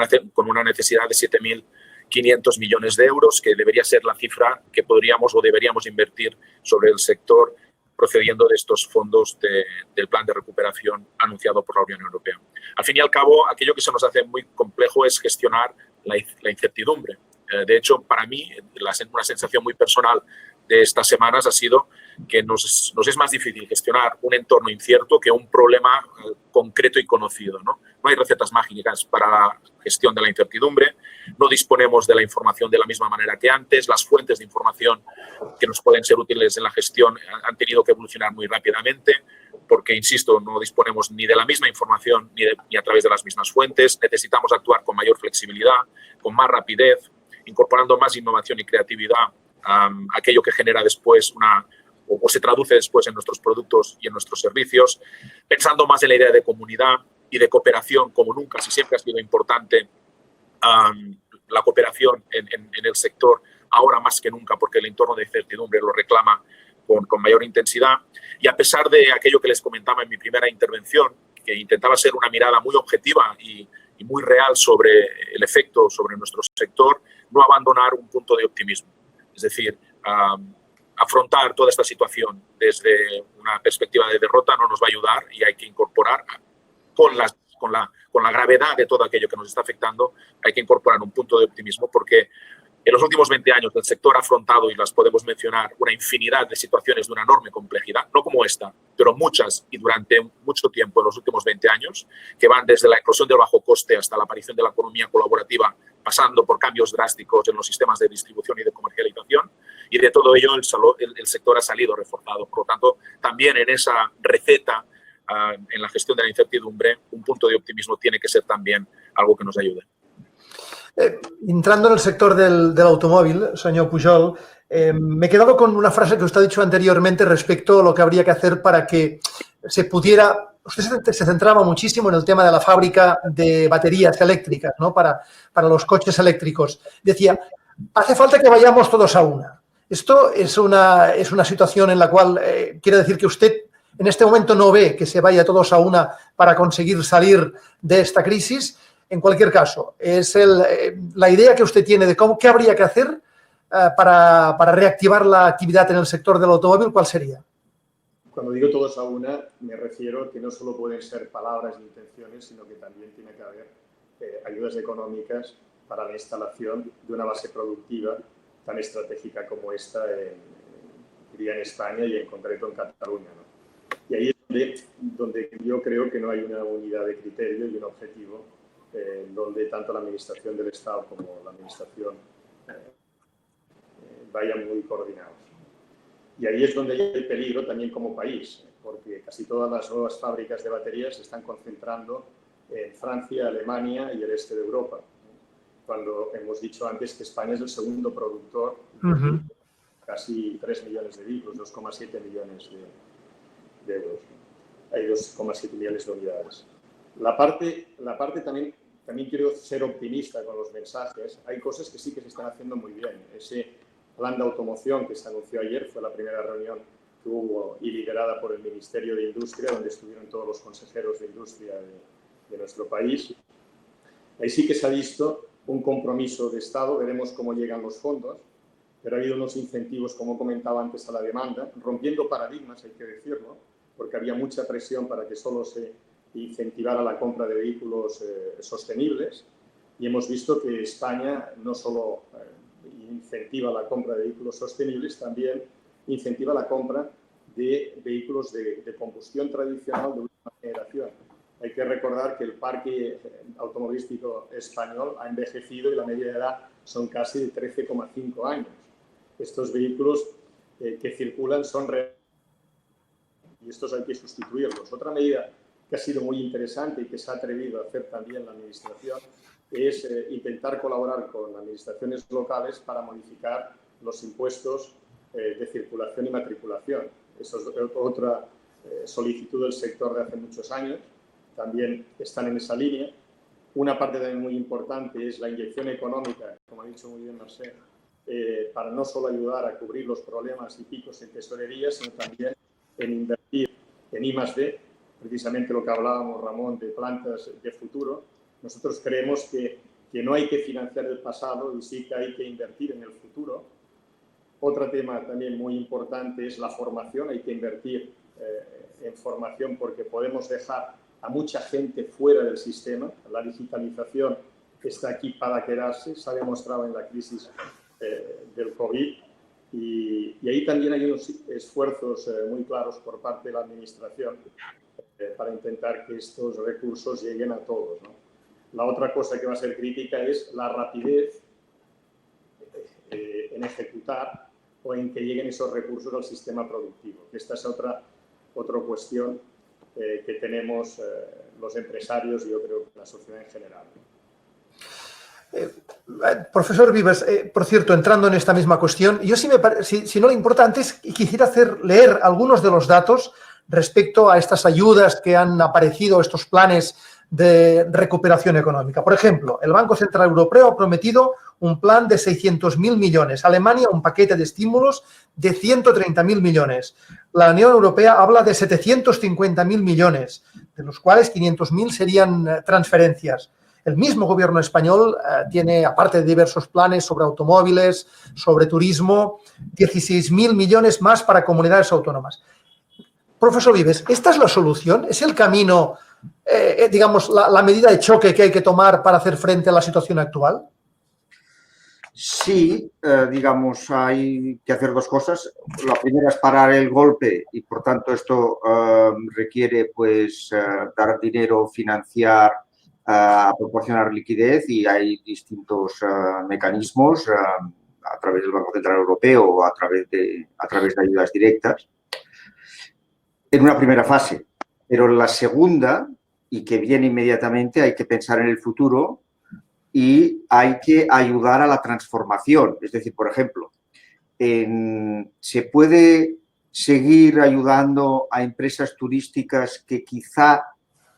Speaker 4: una necesidad de 7.500 millones de euros, que debería ser la cifra que podríamos o deberíamos invertir sobre el sector procediendo de estos fondos del plan de recuperación anunciado por la Unión Europea. Al fin y al cabo, aquello que se nos hace muy complejo es gestionar la incertidumbre. De hecho, para mí, una sensación muy personal de estas semanas ha sido que nos es más difícil gestionar un entorno incierto que un problema concreto y conocido, ¿no? No hay recetas mágicas para la gestión de la incertidumbre, no disponemos de la información de la misma manera que antes, las fuentes de información que nos pueden ser útiles en la gestión han tenido que evolucionar muy rápidamente porque, insisto, no disponemos ni de la misma información ni a través de las mismas fuentes. Necesitamos actuar con mayor flexibilidad, con más rapidez, incorporando más innovación y creatividad a aquello que genera después o se traduce después en nuestros productos y en nuestros servicios, pensando más en la idea de comunidad y de cooperación como nunca, si siempre ha sido importante la cooperación en el sector, ahora más que nunca, porque el entorno de incertidumbre lo reclama con mayor intensidad. Y a pesar de aquello que les comentaba en mi primera intervención, que intentaba ser una mirada muy objetiva y muy real sobre el efecto sobre nuestro sector, no abandonar un punto de optimismo. Es decir, afrontar toda esta situación desde una perspectiva de derrota no nos va a ayudar y hay que incorporar, con la gravedad de todo aquello que nos está afectando, hay que incorporar un punto de optimismo, porque en los últimos 20 años el sector ha afrontado, y las podemos mencionar, una infinidad de situaciones de una enorme complejidad, no como esta, pero muchas y durante mucho tiempo en los últimos 20 años, que van desde la eclosión del bajo coste hasta la aparición de la economía colaborativa, pasando por cambios drásticos en los sistemas de distribución y de comercialización, y de todo ello el sector ha salido reforzado. Por lo tanto, también en esa receta, en la gestión de la incertidumbre, un punto de optimismo tiene que ser también algo que nos ayude.
Speaker 2: Entrando en el sector del automóvil, señor Pujol, me he quedado con una frase que usted ha dicho anteriormente respecto a lo que habría que hacer para que se pudiera... Usted se centraba muchísimo en el tema de la fábrica de baterías eléctricas, ¿no? Para los coches eléctricos. Decía, hace falta que vayamos todos a una. Esto es una situación en la cual quiere decir que usted en este momento no ve que se vaya todos a una para conseguir salir de esta crisis. En cualquier caso, es la idea que usted tiene de qué habría que hacer para reactivar la actividad en el sector del automóvil, ¿cuál sería?
Speaker 1: Cuando digo todos a una, me refiero a que no solo pueden ser palabras e intenciones, sino que también tiene que haber ayudas económicas para la instalación de una base productiva tan estratégica como esta, diría en España y en concreto en Cataluña, ¿no? Y ahí es donde yo creo que no hay una unidad de criterio y un objetivo donde tanto la Administración del Estado como la Administración vayan muy coordinados. Y ahí es donde hay el peligro también como país, porque casi todas las nuevas fábricas de baterías se están concentrando en Francia, Alemania y el este de Europa, cuando hemos dicho antes que España es el segundo productor de casi 3 millones de vehículos, 2,7 millones de euros. Hay 2,7 millones de unidades. La parte también quiero ser optimista con los mensajes. Hay cosas que sí que se están haciendo muy bien. Ese plan de automoción que se anunció ayer fue la primera reunión que hubo y liderada por el Ministerio de Industria, donde estuvieron todos los consejeros de industria de nuestro país. Ahí sí que se ha visto un compromiso de Estado. Veremos cómo llegan los fondos, pero ha habido unos incentivos, como comentaba antes, a la demanda, rompiendo paradigmas, hay que decirlo, porque había mucha presión para que solo se incentivara la compra de vehículos sostenibles, y hemos visto que España no solo incentiva la compra de vehículos sostenibles, también incentiva la compra de vehículos de combustión tradicional de última generación. Hay que recordar que el parque automovilístico español ha envejecido y la media de edad son casi de 13,5 años. Estos vehículos que circulan son reales y estos hay que sustituirlos. Otra medida que ha sido muy interesante y que se ha atrevido a hacer también la Administración es intentar colaborar con administraciones locales para modificar los impuestos de circulación y matriculación. Eso es otra solicitud del sector de hace muchos años. También están en esa línea. Una parte también muy importante es la inyección económica, como ha dicho muy bien Mercè, para no solo ayudar a cubrir los problemas y picos en tesorería, sino también en invertir en I+D, precisamente lo que hablábamos, Ramón, de plantas de futuro. Nosotros creemos que no hay que financiar el pasado y sí que hay que invertir en el futuro. Otro tema también muy importante es la formación. Hay que invertir en formación porque podemos dejar a mucha gente fuera del sistema. La digitalización está aquí para quedarse, se ha demostrado en la crisis del COVID y ahí también hay unos esfuerzos muy claros por parte de la Administración para intentar que estos recursos lleguen a todos, ¿no? La otra cosa que va a ser crítica es la rapidez en ejecutar o en que lleguen esos recursos al sistema productivo. Esta es otra cuestión que tenemos los empresarios y yo creo que la sociedad en general.
Speaker 2: Profesor Vives, por cierto, entrando en esta misma cuestión, yo si no le importa, antes quisiera leer algunos de los datos respecto a estas ayudas que han aparecido, estos planes de recuperación económica. Por ejemplo, el Banco Central Europeo ha prometido un plan de 600.000 millones. Alemania, un paquete de estímulos de 130.000 millones. La Unión Europea habla de 750.000 millones, de los cuales 500.000 serían transferencias. El mismo gobierno español tiene, aparte de diversos planes sobre automóviles, sobre turismo, 16.000 millones más para comunidades autónomas. Profesor Vives, ¿esta es la solución? ¿Es el camino, digamos, la medida de choque que hay que tomar para hacer frente a la situación actual?
Speaker 5: Sí, digamos, hay que hacer dos cosas. La primera es parar el golpe y, por tanto, esto requiere, pues, dar dinero, financiar, proporcionar liquidez y hay distintos mecanismos a través del Banco Central Europeo o a través de ayudas directas en una primera fase. Pero en la segunda, y que viene inmediatamente, hay que pensar en el futuro y hay que ayudar a la transformación. Es decir, por ejemplo, se puede seguir ayudando a empresas turísticas que quizá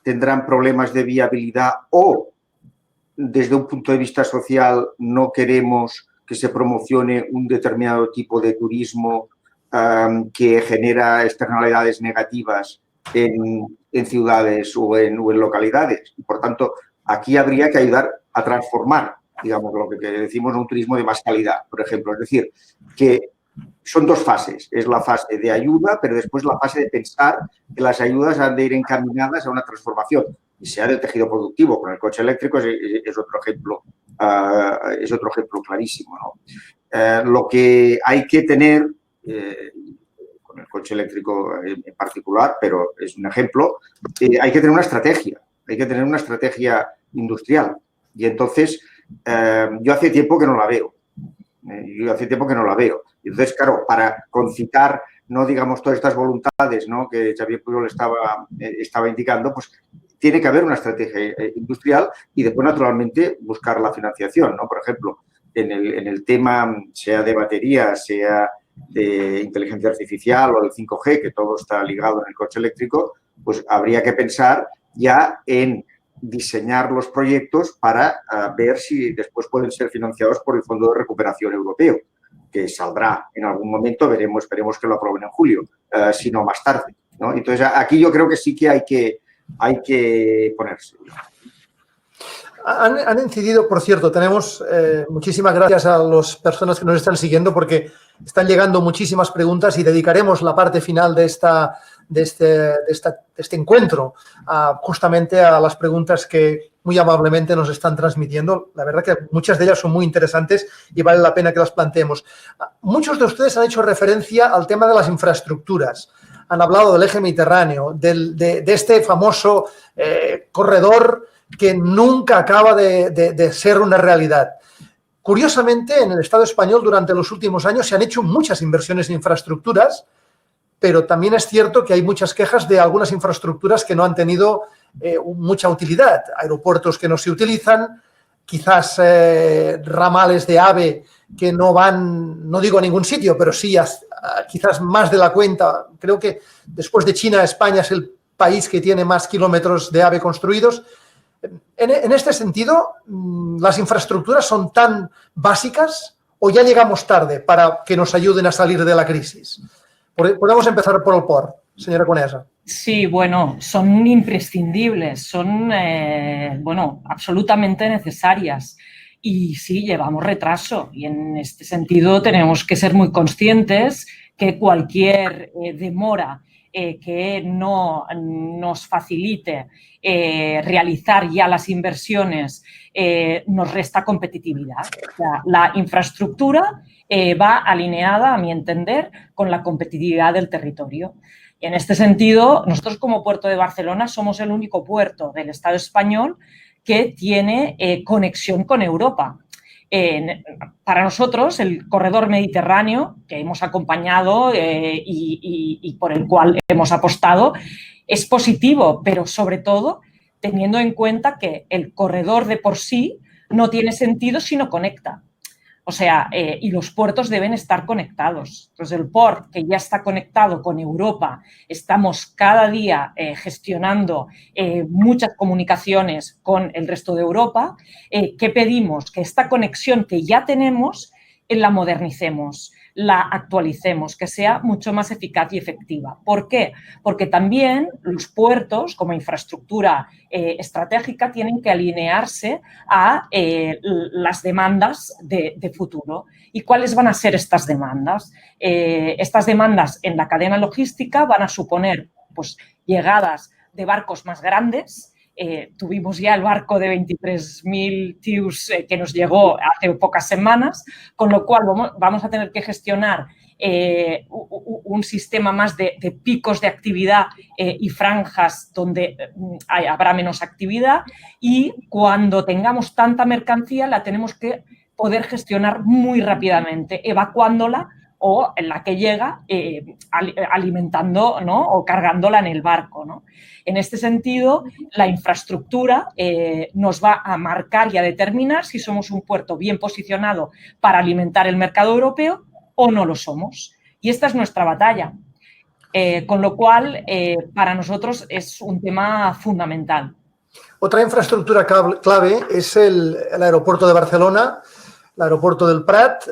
Speaker 5: tendrán problemas de viabilidad o, desde un punto de vista social, no queremos que se promocione un determinado tipo de turismo que genera externalidades negativas en ciudades o en localidades. Y, por tanto, aquí habría que ayudar a transformar, digamos, lo que decimos, un turismo de más calidad, por ejemplo. Es decir, que son dos fases. Es la fase de ayuda, pero después la fase de pensar que las ayudas han de ir encaminadas a una transformación. Y sea del tejido productivo. Con el coche eléctrico es otro ejemplo clarísimo, ¿no? Lo que hay que tener, con el coche eléctrico en particular, pero es un ejemplo, hay que tener una estrategia. Hay que tener una estrategia industrial. Y entonces, yo hace tiempo que no la veo. Y entonces, claro, para concitar, no digamos, todas estas voluntades, ¿no?, que Xavier Pujol estaba indicando, pues tiene que haber una estrategia industrial y después, naturalmente, buscar la financiación, ¿no? Por ejemplo, en el tema, sea de baterías, sea de inteligencia artificial o del 5G, que todo está ligado en el coche eléctrico, pues habría que pensar ya en diseñar los proyectos para ver si después pueden ser financiados por el Fondo de Recuperación Europeo, que saldrá en algún momento, esperemos que lo aprueben en julio, si no más tarde, ¿no? Entonces, aquí yo creo que sí que hay que ponerse.
Speaker 2: Han incidido, por cierto, tenemos muchísimas gracias a las personas que nos están siguiendo porque están llegando muchísimas preguntas y dedicaremos la parte final de este encuentro justamente a las preguntas que muy amablemente nos están transmitiendo. La verdad que muchas de ellas son muy interesantes y vale la pena que las planteemos. Muchos de ustedes han hecho referencia al tema de las infraestructuras, han hablado del eje mediterráneo, de este famoso corredor que nunca acaba de ser una realidad. Curiosamente, en el Estado español durante los últimos años se han hecho muchas inversiones en infraestructuras, pero también es cierto que hay muchas quejas de algunas infraestructuras que no han tenido mucha utilidad. Aeropuertos que no se utilizan, quizás ramales de AVE que no van, no digo a ningún sitio, pero sí quizás más de la cuenta. Creo que después de China, España es el país que tiene más kilómetros de AVE construidos. En este sentido, ¿las infraestructuras son tan básicas o ya llegamos tarde para que nos ayuden a salir de la crisis? Podemos empezar por el POR, señora Conesa.
Speaker 3: Sí, bueno, son imprescindibles, son, absolutamente necesarias. Y sí, llevamos retraso y en este sentido tenemos que ser muy conscientes que cualquier demora que no nos facilite realizar ya las inversiones nos resta competitividad. O sea, la infraestructura va alineada, a mi entender, con la competitividad del territorio. Y en este sentido, nosotros como Puerto de Barcelona somos el único puerto del Estado español que tiene conexión con Europa. Para nosotros, el corredor mediterráneo que hemos acompañado y por el cual hemos apostado es positivo, pero sobre todo teniendo en cuenta que el corredor de por sí no tiene sentido si no conecta. O sea, y los puertos deben estar conectados. Entonces, el port que ya está conectado con Europa, estamos cada día gestionando muchas comunicaciones con el resto de Europa. ¿Qué pedimos? Que esta conexión que ya tenemos la modernicemos, la actualicemos, que sea mucho más eficaz y efectiva. ¿Por qué? Porque también los puertos, como infraestructura estratégica, tienen que alinearse a las demandas de futuro. ¿Y cuáles van a ser estas demandas? Estas demandas en la cadena logística van a suponer pues, llegadas de barcos más grandes. Tuvimos ya el barco de 23.000 TEUs que nos llegó hace pocas semanas, con lo cual vamos a tener que gestionar un sistema más de picos de actividad y franjas donde habrá menos actividad, y cuando tengamos tanta mercancía la tenemos que poder gestionar muy rápidamente, evacuándola o en la que llega alimentando, ¿no? O cargándola en el barco, ¿no? En este sentido, la infraestructura nos va a marcar y a determinar si somos un puerto bien posicionado para alimentar el mercado europeo o no lo somos. Y esta es nuestra batalla. Con lo cual, para nosotros es un tema fundamental.
Speaker 2: Otra infraestructura clave es el aeropuerto de Barcelona, el aeropuerto del Prat.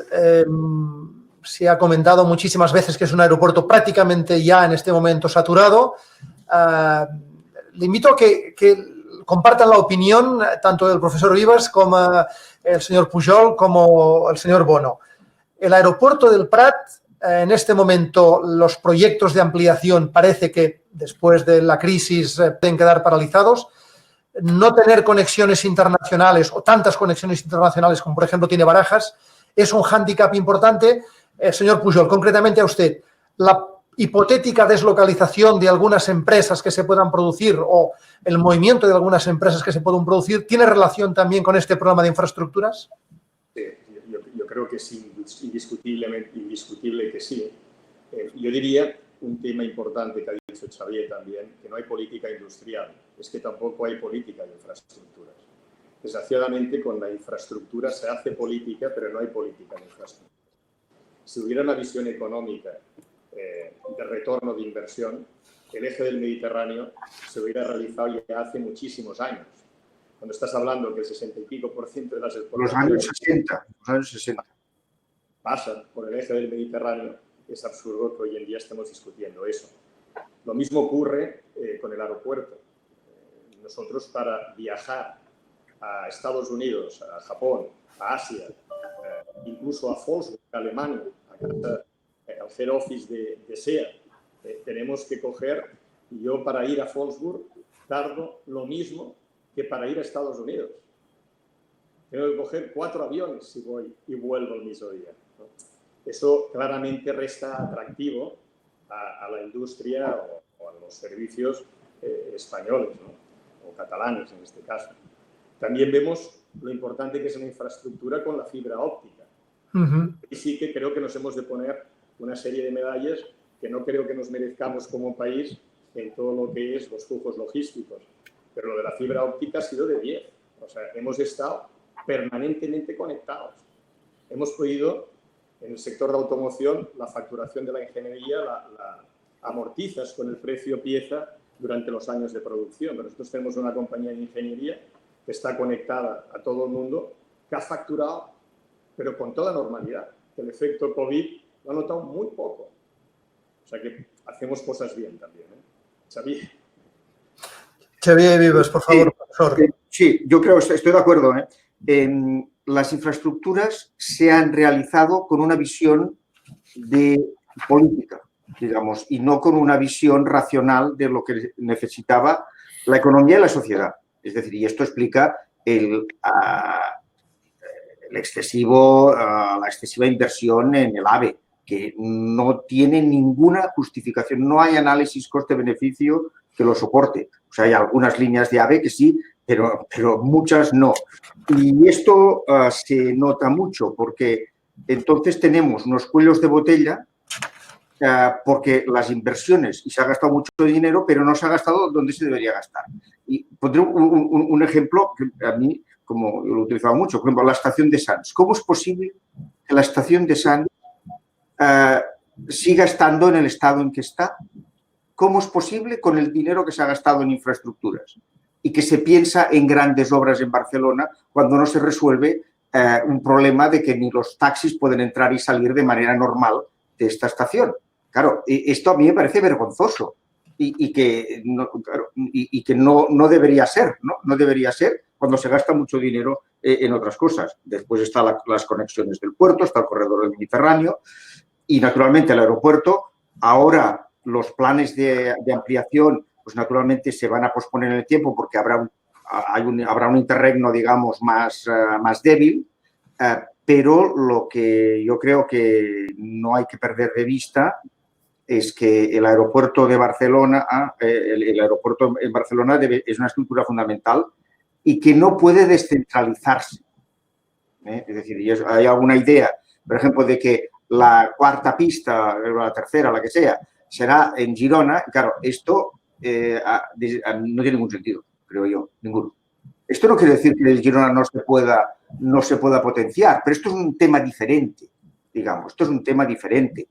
Speaker 2: Se ha comentado muchísimas veces que es un aeropuerto prácticamente ya en este momento saturado. Le invito a que compartan la opinión tanto del profesor Vivas como el señor Pujol como el señor Bono. El aeropuerto del Prat, en este momento los proyectos de ampliación parece que después de la crisis pueden quedar paralizados. No tener conexiones internacionales o tantas conexiones internacionales como por ejemplo tiene Barajas es un hándicap importante. Señor Pujol, concretamente a usted, la hipotética deslocalización de algunas empresas que se puedan producir o el movimiento de algunas empresas que se puedan producir, ¿tiene relación también con este programa de infraestructuras?
Speaker 1: Sí, yo creo que sí, indiscutible que sí. Yo diría un tema importante que ha dicho Xavier también, que no hay política industrial, es que tampoco hay política de infraestructuras. Desgraciadamente, con la infraestructura se hace política, pero no hay política de infraestructuras. Si hubiera una visión económica de retorno de inversión, el eje del Mediterráneo se hubiera realizado ya hace muchísimos años. Cuando estás hablando que el 60 y pico % de las exportaciones...
Speaker 5: Los años 60.
Speaker 1: Pasan por el eje del Mediterráneo, es absurdo que hoy en día estemos discutiendo eso. Lo mismo ocurre con el aeropuerto. Nosotros para viajar a Estados Unidos, a Japón, a Asia, incluso a Wolfsburg, Alemania, al head office de SEA, tenemos que coger, yo para ir a Wolfsburg tardo lo mismo que para ir a Estados Unidos. Tengo que coger 4 aviones si voy y vuelvo el mismo día, ¿no? Eso claramente resta atractivo a la industria o a los servicios españoles, ¿no? O catalanes en este caso. También vemos lo importante que es la infraestructura con la fibra óptica. Y sí que creo que nos hemos de poner una serie de medallas que no creo que nos merezcamos como país en todo lo que es los flujos logísticos. Pero lo de la fibra óptica ha sido de 10. O sea, hemos estado permanentemente conectados. Hemos podido, en el sector de automoción, la facturación de la ingeniería la amortizas con el precio pieza durante los años de producción. Pero nosotros tenemos una compañía de ingeniería que está conectada a todo el mundo, que ha facturado, pero con toda normalidad. El efecto COVID lo ha notado muy poco. O sea que hacemos cosas bien también, ¿eh? Xavier.
Speaker 2: Xavier Vives, por favor, profesor.
Speaker 5: Sí, yo creo, estoy de acuerdo. Las infraestructuras se han realizado con una visión de política, digamos, y no con una visión racional de lo que necesitaba la economía y la sociedad. Es decir, y esto explica la excesiva inversión en el AVE, que no tiene ninguna justificación, no hay análisis coste-beneficio que lo soporte. O sea, hay algunas líneas de AVE que sí, pero muchas no. Y esto se nota mucho porque entonces tenemos unos cuellos de botella porque las inversiones, y se ha gastado mucho dinero, pero no se ha gastado donde se debería gastar. Y pondré un ejemplo que a mí, como yo lo he utilizado mucho, por ejemplo, la estación de Sants. ¿Cómo es posible que la estación de Sants siga estando en el estado en que está? ¿Cómo es posible con el dinero que se ha gastado en infraestructuras y que se piensa en grandes obras en Barcelona cuando no se resuelve un problema de que ni los taxis pueden entrar y salir de manera normal de esta estación? Claro, esto a mí me parece vergonzoso y que no debería ser, ¿no? No debería ser cuando se gasta mucho dinero en otras cosas. Después están las conexiones del puerto, está el corredor del Mediterráneo y, naturalmente, el aeropuerto. Ahora los planes de ampliación, pues naturalmente se van a posponer en el tiempo porque habrá un interregno, digamos, más débil, pero lo que yo creo que no hay que perder de vista es que el aeropuerto de Barcelona, el aeropuerto en Barcelona es una estructura fundamental y que no puede descentralizarse. Es decir, hay alguna idea, por ejemplo, de que la cuarta pista, la tercera, la que sea, será en Girona. Claro, esto no tiene ningún sentido, creo yo, ninguno. Esto no quiere decir que el Girona no se pueda potenciar, pero esto es un tema diferente, digamos, esto es un tema diferente.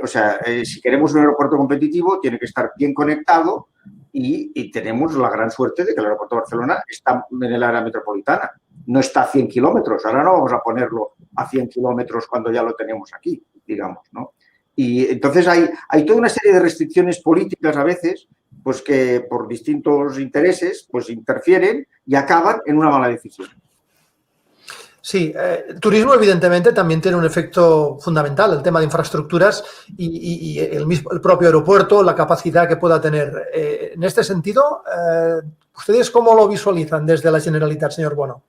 Speaker 5: O sea, si queremos un aeropuerto competitivo, tiene que estar bien conectado y tenemos la gran suerte de que el aeropuerto de Barcelona está en el área metropolitana, no está a 100 kilómetros. Ahora no vamos a ponerlo a 100 kilómetros cuando ya lo tenemos aquí, digamos, ¿no? Y entonces hay toda una serie de restricciones políticas a veces, pues que por distintos intereses pues interfieren y acaban en una mala decisión.
Speaker 2: Sí, el turismo evidentemente también tiene un efecto fundamental, el tema de infraestructuras y el propio aeropuerto, la capacidad que pueda tener. En este sentido, ¿ustedes cómo lo visualizan desde la Generalitat, señor Bono?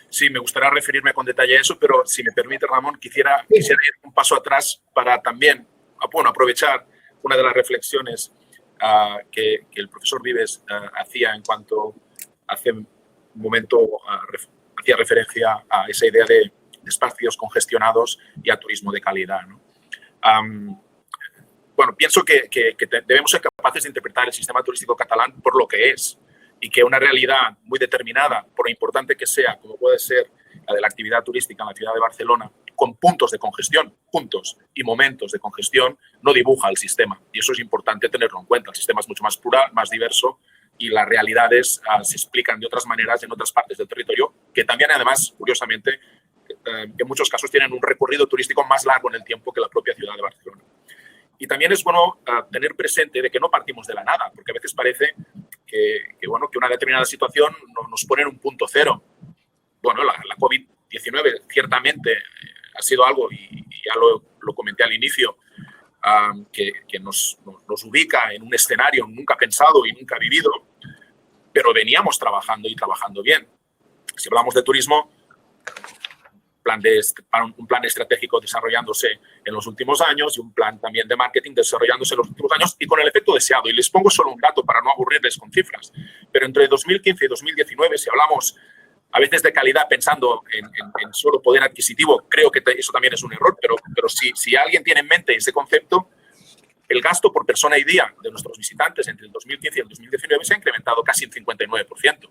Speaker 4: Sí, me gustaría referirme con detalle a eso, pero si me permite, Ramón, quisiera ir un paso atrás para también aprovechar una de las reflexiones que el profesor Vives hacía en cuanto hace un momento hacía referencia a esa idea de espacios congestionados y a turismo de calidad, ¿no? Pienso que debemos ser capaces de interpretar el sistema turístico catalán por lo que es y que una realidad muy determinada, por importante que sea, como puede ser la de la actividad turística en la ciudad de Barcelona, con puntos de congestión, puntos y momentos de congestión, no dibuja el sistema. Y eso es importante tenerlo en cuenta. El sistema es mucho más plural, más diverso y las realidades se explican de otras maneras en otras partes del territorio, que también, además, curiosamente, en muchos casos tienen un recorrido turístico más largo en el tiempo que la propia ciudad de Barcelona. Y también es bueno tener presente de que no partimos de la nada, porque a veces parece que una determinada situación nos pone en un punto cero. Bueno, la COVID-19 ciertamente ha sido algo, y ya lo comenté al inicio, que nos ubica en un escenario nunca pensado y nunca vivido, pero veníamos trabajando y trabajando bien. Si hablamos de turismo, un plan estratégico desarrollándose en los últimos años y un plan también de marketing desarrollándose en los últimos años y con el efecto deseado. Y les pongo solo un dato para no aburrirles con cifras. Pero entre 2015 y 2019, si hablamos a veces de calidad pensando en solo poder adquisitivo, creo que eso también es un error, pero si alguien tiene en mente ese concepto, el gasto por persona y día de nuestros visitantes entre el 2015 y el 2019 se ha incrementado casi el 59%.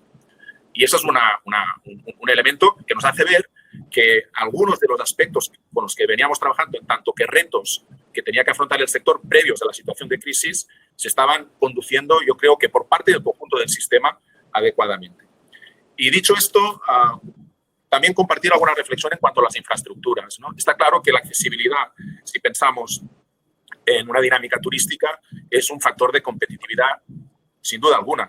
Speaker 4: Y eso es un elemento que nos hace ver que algunos de los aspectos con los que veníamos trabajando, en tanto que retos que tenía que afrontar el sector previos a la situación de crisis, se estaban conduciendo, yo creo que por parte del conjunto del sistema, adecuadamente. Y dicho esto, también compartir alguna reflexión en cuanto a las infraestructuras, ¿no? Está claro que la accesibilidad, si pensamos en una dinámica turística, es un factor de competitividad, sin duda alguna.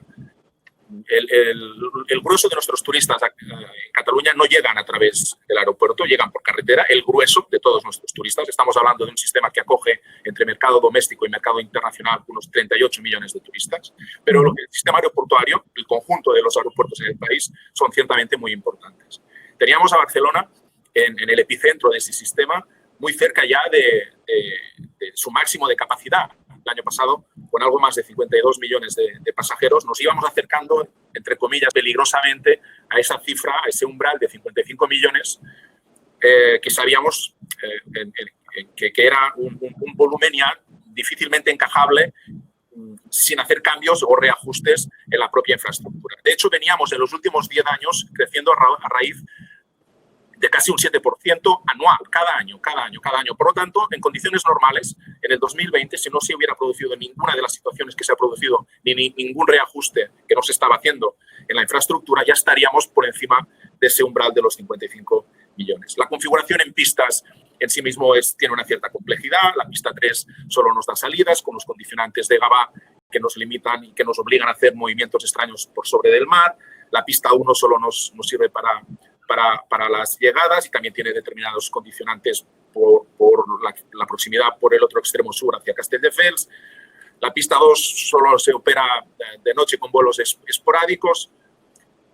Speaker 4: El grueso de nuestros turistas en Cataluña no llegan a través del aeropuerto, llegan por carretera. El grueso de todos nuestros turistas, estamos hablando de un sistema que acoge entre mercado doméstico y mercado internacional unos 38 millones de turistas, pero el sistema aeroportuario, el conjunto de los aeropuertos en el país, son ciertamente muy importantes. Teníamos a Barcelona en el epicentro de ese sistema, muy cerca ya de su máximo de capacidad. El año pasado, con algo más de 52 millones de pasajeros, nos íbamos acercando, entre comillas, peligrosamente a esa cifra, a ese umbral de 55 millones, que sabíamos que era un volumen ya difícilmente encajable sin hacer cambios o reajustes en la propia infraestructura. De hecho, veníamos en los últimos 10 años creciendo a raíz de casi un 7% anual, cada año. Por lo tanto, en condiciones normales, en el 2020, si no se hubiera producido ninguna de las situaciones que se ha producido, ni ningún reajuste que no se estaba haciendo en la infraestructura, ya estaríamos por encima de ese umbral de los 55 millones. La configuración en pistas en sí mismo tiene una cierta complejidad. La pista 3 solo nos da salidas con los condicionantes de GABA que nos limitan y que nos obligan a hacer movimientos extraños por sobre del mar. La pista 1 solo nos sirve para las llegadas y también tiene determinados condicionantes por la proximidad por el otro extremo sur hacia Castelldefels. La pista 2 solo se opera de noche con vuelos esporádicos.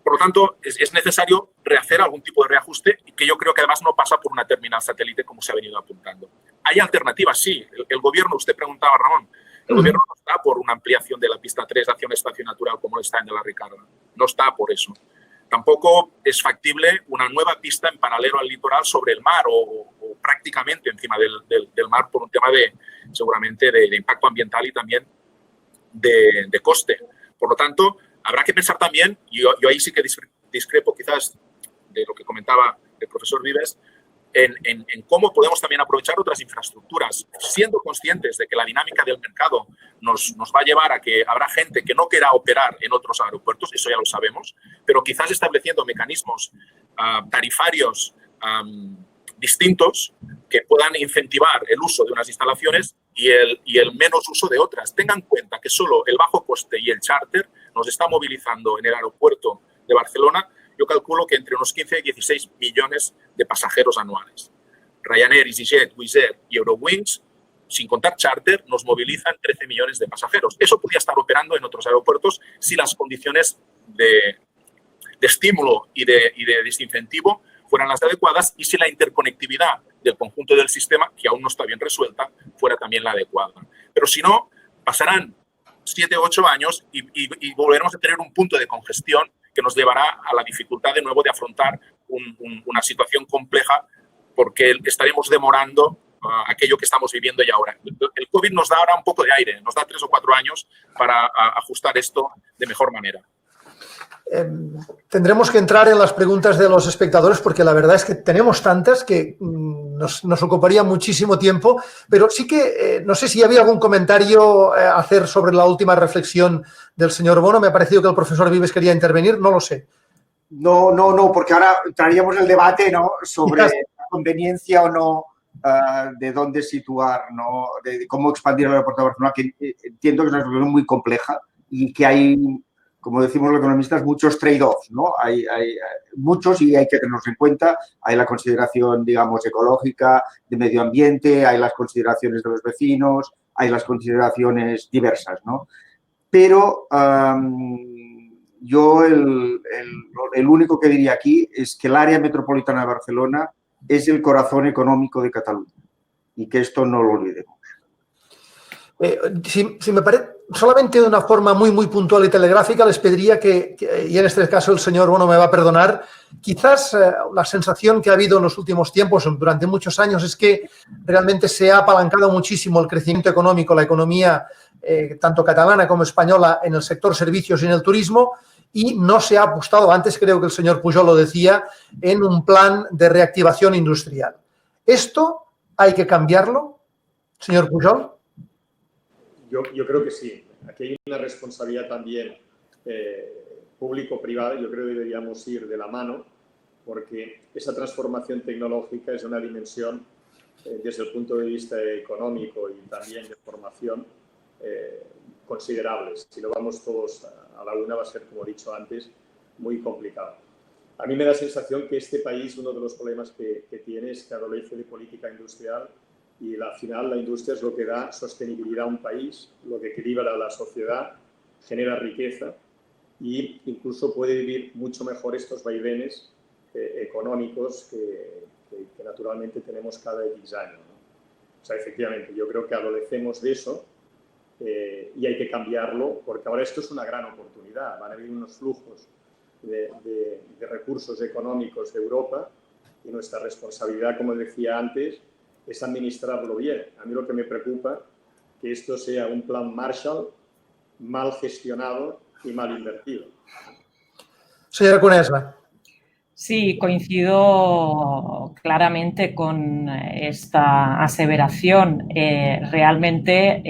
Speaker 4: Por lo tanto, es necesario rehacer algún tipo de reajuste y que yo creo que además no pasa por una terminal satélite como se ha venido apuntando. ¿Hay alternativas? Sí. El gobierno, usted preguntaba, Ramón, el gobierno no está por una ampliación de la pista 3 hacia un espacio natural como lo está en de la Ricarda. No está por eso. Tampoco es factible una nueva pista en paralelo al litoral sobre el mar o prácticamente encima del mar por un tema seguramente de impacto ambiental y también de coste. Por lo tanto, habrá que pensar también, y yo ahí sí que discrepo quizás de lo que comentaba el profesor Vives, en cómo podemos también aprovechar otras infraestructuras, siendo conscientes de que la dinámica del mercado nos va a llevar a que habrá gente que no quiera operar en otros aeropuertos, eso ya lo sabemos, pero quizás estableciendo mecanismos tarifarios distintos que puedan incentivar el uso de unas instalaciones y el menos uso de otras. Tengan en cuenta que solo el bajo coste y el charter nos está movilizando en el aeropuerto de Barcelona. Yo calculo que entre unos 15 y 16 millones de pasajeros anuales. Ryanair, EasyJet, Wizz Air y Eurowings, sin contar charter, nos movilizan 13 millones de pasajeros. Eso podría estar operando en otros aeropuertos si las condiciones de estímulo y de desincentivo fueran las adecuadas y si la interconectividad del conjunto del sistema, que aún no está bien resuelta, fuera también la adecuada. Pero si no, pasarán 7 o 8 años y volveremos a tener un punto de congestión que nos llevará a la dificultad de nuevo de afrontar una situación compleja porque estaremos demorando aquello que estamos viviendo ya ahora. El COVID nos da ahora un poco de aire, nos da 3 o 4 años para ajustar esto de mejor manera.
Speaker 2: Tendremos que entrar en las preguntas de los espectadores porque la verdad es que tenemos tantas que nos ocuparía muchísimo tiempo, pero sí que no sé si había algún comentario a hacer sobre la última reflexión del señor Bono. Me ha parecido que el profesor Vives quería intervenir, no lo sé.
Speaker 5: No, porque ahora entraríamos en el debate, ¿no?, sobre la conveniencia o no de dónde situar, ¿no?, de cómo expandir el aeropuerto de Barcelona, que entiendo que es una situación muy compleja y que hay, como decimos los economistas, muchos trade-offs, ¿no? Hay muchos y hay que tenerlos en cuenta. Hay la consideración, digamos, ecológica, de medio ambiente, hay las consideraciones de los vecinos, hay las consideraciones diversas, ¿no? Pero yo el único que diría aquí es que el área metropolitana de Barcelona es el corazón económico de Cataluña y que esto no lo olvidemos.
Speaker 2: Si me parece, solamente de una forma muy puntual y telegráfica, les pediría que, y en este caso el señor Bono me va a perdonar, quizás la sensación que ha habido en los últimos tiempos, durante muchos años, es que realmente se ha apalancado muchísimo el crecimiento económico, la economía tanto catalana como española en el sector servicios y en el turismo, y no se ha apostado, antes creo que el señor Pujol lo decía, en un plan de reactivación industrial. ¿Esto hay que cambiarlo, señor Pujol?
Speaker 1: Yo creo que sí. Aquí hay una responsabilidad también público-privada. Yo creo que deberíamos ir de la mano porque esa transformación tecnológica es una dimensión desde el punto de vista económico y también de formación considerables. Si lo vamos todos a la una va a ser, como he dicho antes, muy complicado. A mí me da sensación que este país, uno de los problemas que tiene es que adolece de política industrial y al final la industria es lo que da sostenibilidad a un país, lo que equilibra a la sociedad, genera riqueza e incluso puede vivir mucho mejor estos vaivenes económicos que naturalmente tenemos cada X años, ¿no? O sea, efectivamente, yo creo que adolecemos de eso y hay que cambiarlo porque ahora esto es una gran oportunidad. Van a haber unos flujos de recursos económicos de Europa y nuestra responsabilidad, como decía antes, es administrarlo bien. A mí lo que me preocupa es que esto sea un plan Marshall mal gestionado y mal invertido.
Speaker 2: Señora Cunesma.
Speaker 3: Sí, coincido claramente con esta aseveración. Realmente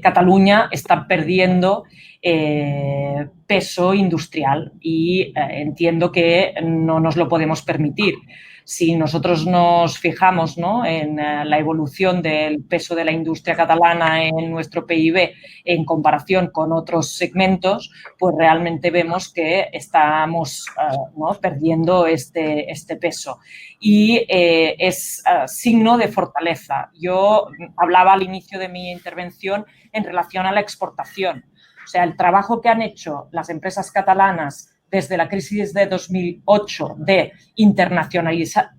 Speaker 3: Cataluña está perdiendo peso industrial y entiendo que no nos lo podemos permitir. Si nosotros nos fijamos, ¿no?, en la evolución del peso de la industria catalana en nuestro PIB en comparación con otros segmentos, pues realmente vemos que estamos ¿no?, perdiendo este peso. Y es signo de fortaleza. Yo hablaba al inicio de mi intervención en relación a la exportación. O sea, el trabajo que han hecho las empresas catalanas desde la crisis de 2008 de internacionalizar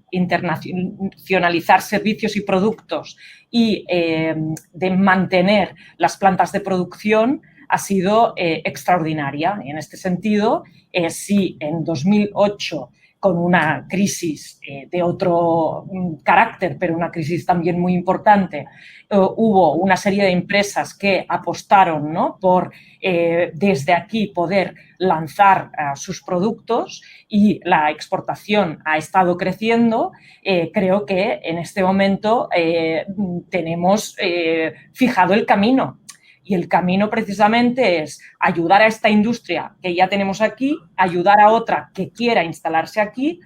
Speaker 3: servicios y productos y de mantener las plantas de producción ha sido extraordinaria. Y en este sentido, si en 2008, con una crisis de otro carácter, pero una crisis también muy importante, hubo una serie de empresas que apostaron, ¿no?, por desde aquí poder lanzar sus productos y la exportación ha estado creciendo, creo que en este momento tenemos fijado el camino. Y el camino precisamente es ayudar a esta industria que ya tenemos aquí, ayudar a otra que quiera instalarse aquí,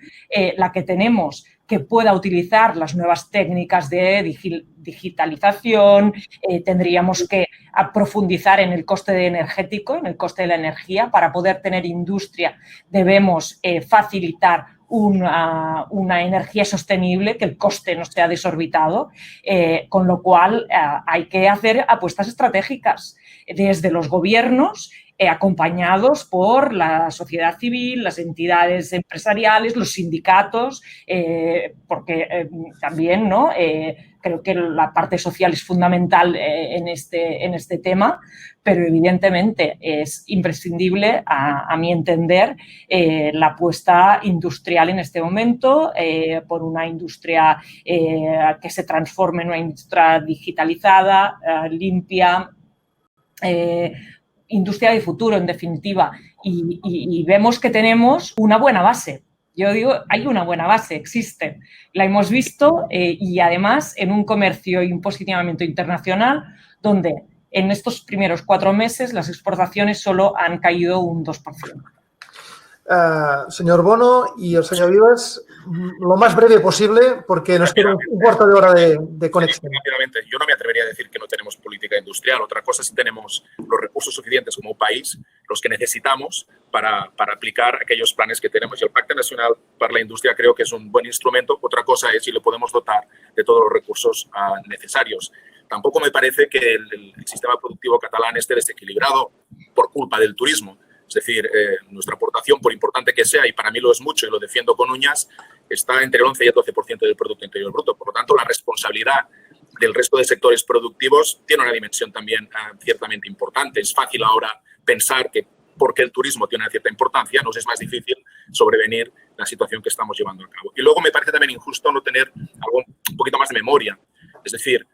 Speaker 3: la que tenemos que pueda utilizar las nuevas técnicas de digitalización, tendríamos que profundizar en el coste energético, en el coste de la energía. Para poder tener industria debemos facilitar una energía sostenible, que el coste no sea desorbitado, con lo cual hay que hacer apuestas estratégicas desde los gobiernos, acompañados por la sociedad civil, las entidades empresariales, los sindicatos, porque también, ¿no?, creo que la parte social es fundamental en este tema, pero evidentemente es imprescindible, a mi entender, la apuesta industrial en este momento por una industria que se transforme en una industria digitalizada, limpia, industria de futuro, en definitiva, y vemos que tenemos una buena base. Yo digo, hay una buena base, existe. La hemos visto y además en un comercio y un posicionamiento internacional donde en estos primeros 4 meses las exportaciones solo han caído un 2%.
Speaker 2: Señor Bono y el señor Vives, lo más breve posible porque nos queda un cuarto de hora de conexión.
Speaker 4: Rápidamente, yo no me atrevería a decir que no tenemos política industrial. Otra cosa es si tenemos los recursos suficientes como país, los que necesitamos para aplicar aquellos planes que tenemos. Y el Pacte Nacional para la Industria creo que es un buen instrumento. Otra cosa es si le podemos dotar de todos los recursos necesarios. Tampoco me parece que el sistema productivo catalán esté desequilibrado por culpa del turismo, Es decir, nuestra aportación, por importante que sea, y para mí lo es mucho y lo defiendo con uñas, está entre el 11 y el 12% del Producto Interior Bruto. Por lo tanto, la responsabilidad del resto de sectores productivos tiene una dimensión también ciertamente importante. Es fácil ahora pensar que porque el turismo tiene una cierta importancia, nos es más difícil sobrevenir la situación que estamos llevando a cabo. Y luego me parece también injusto no tener algo un poquito más de memoria. Es decir,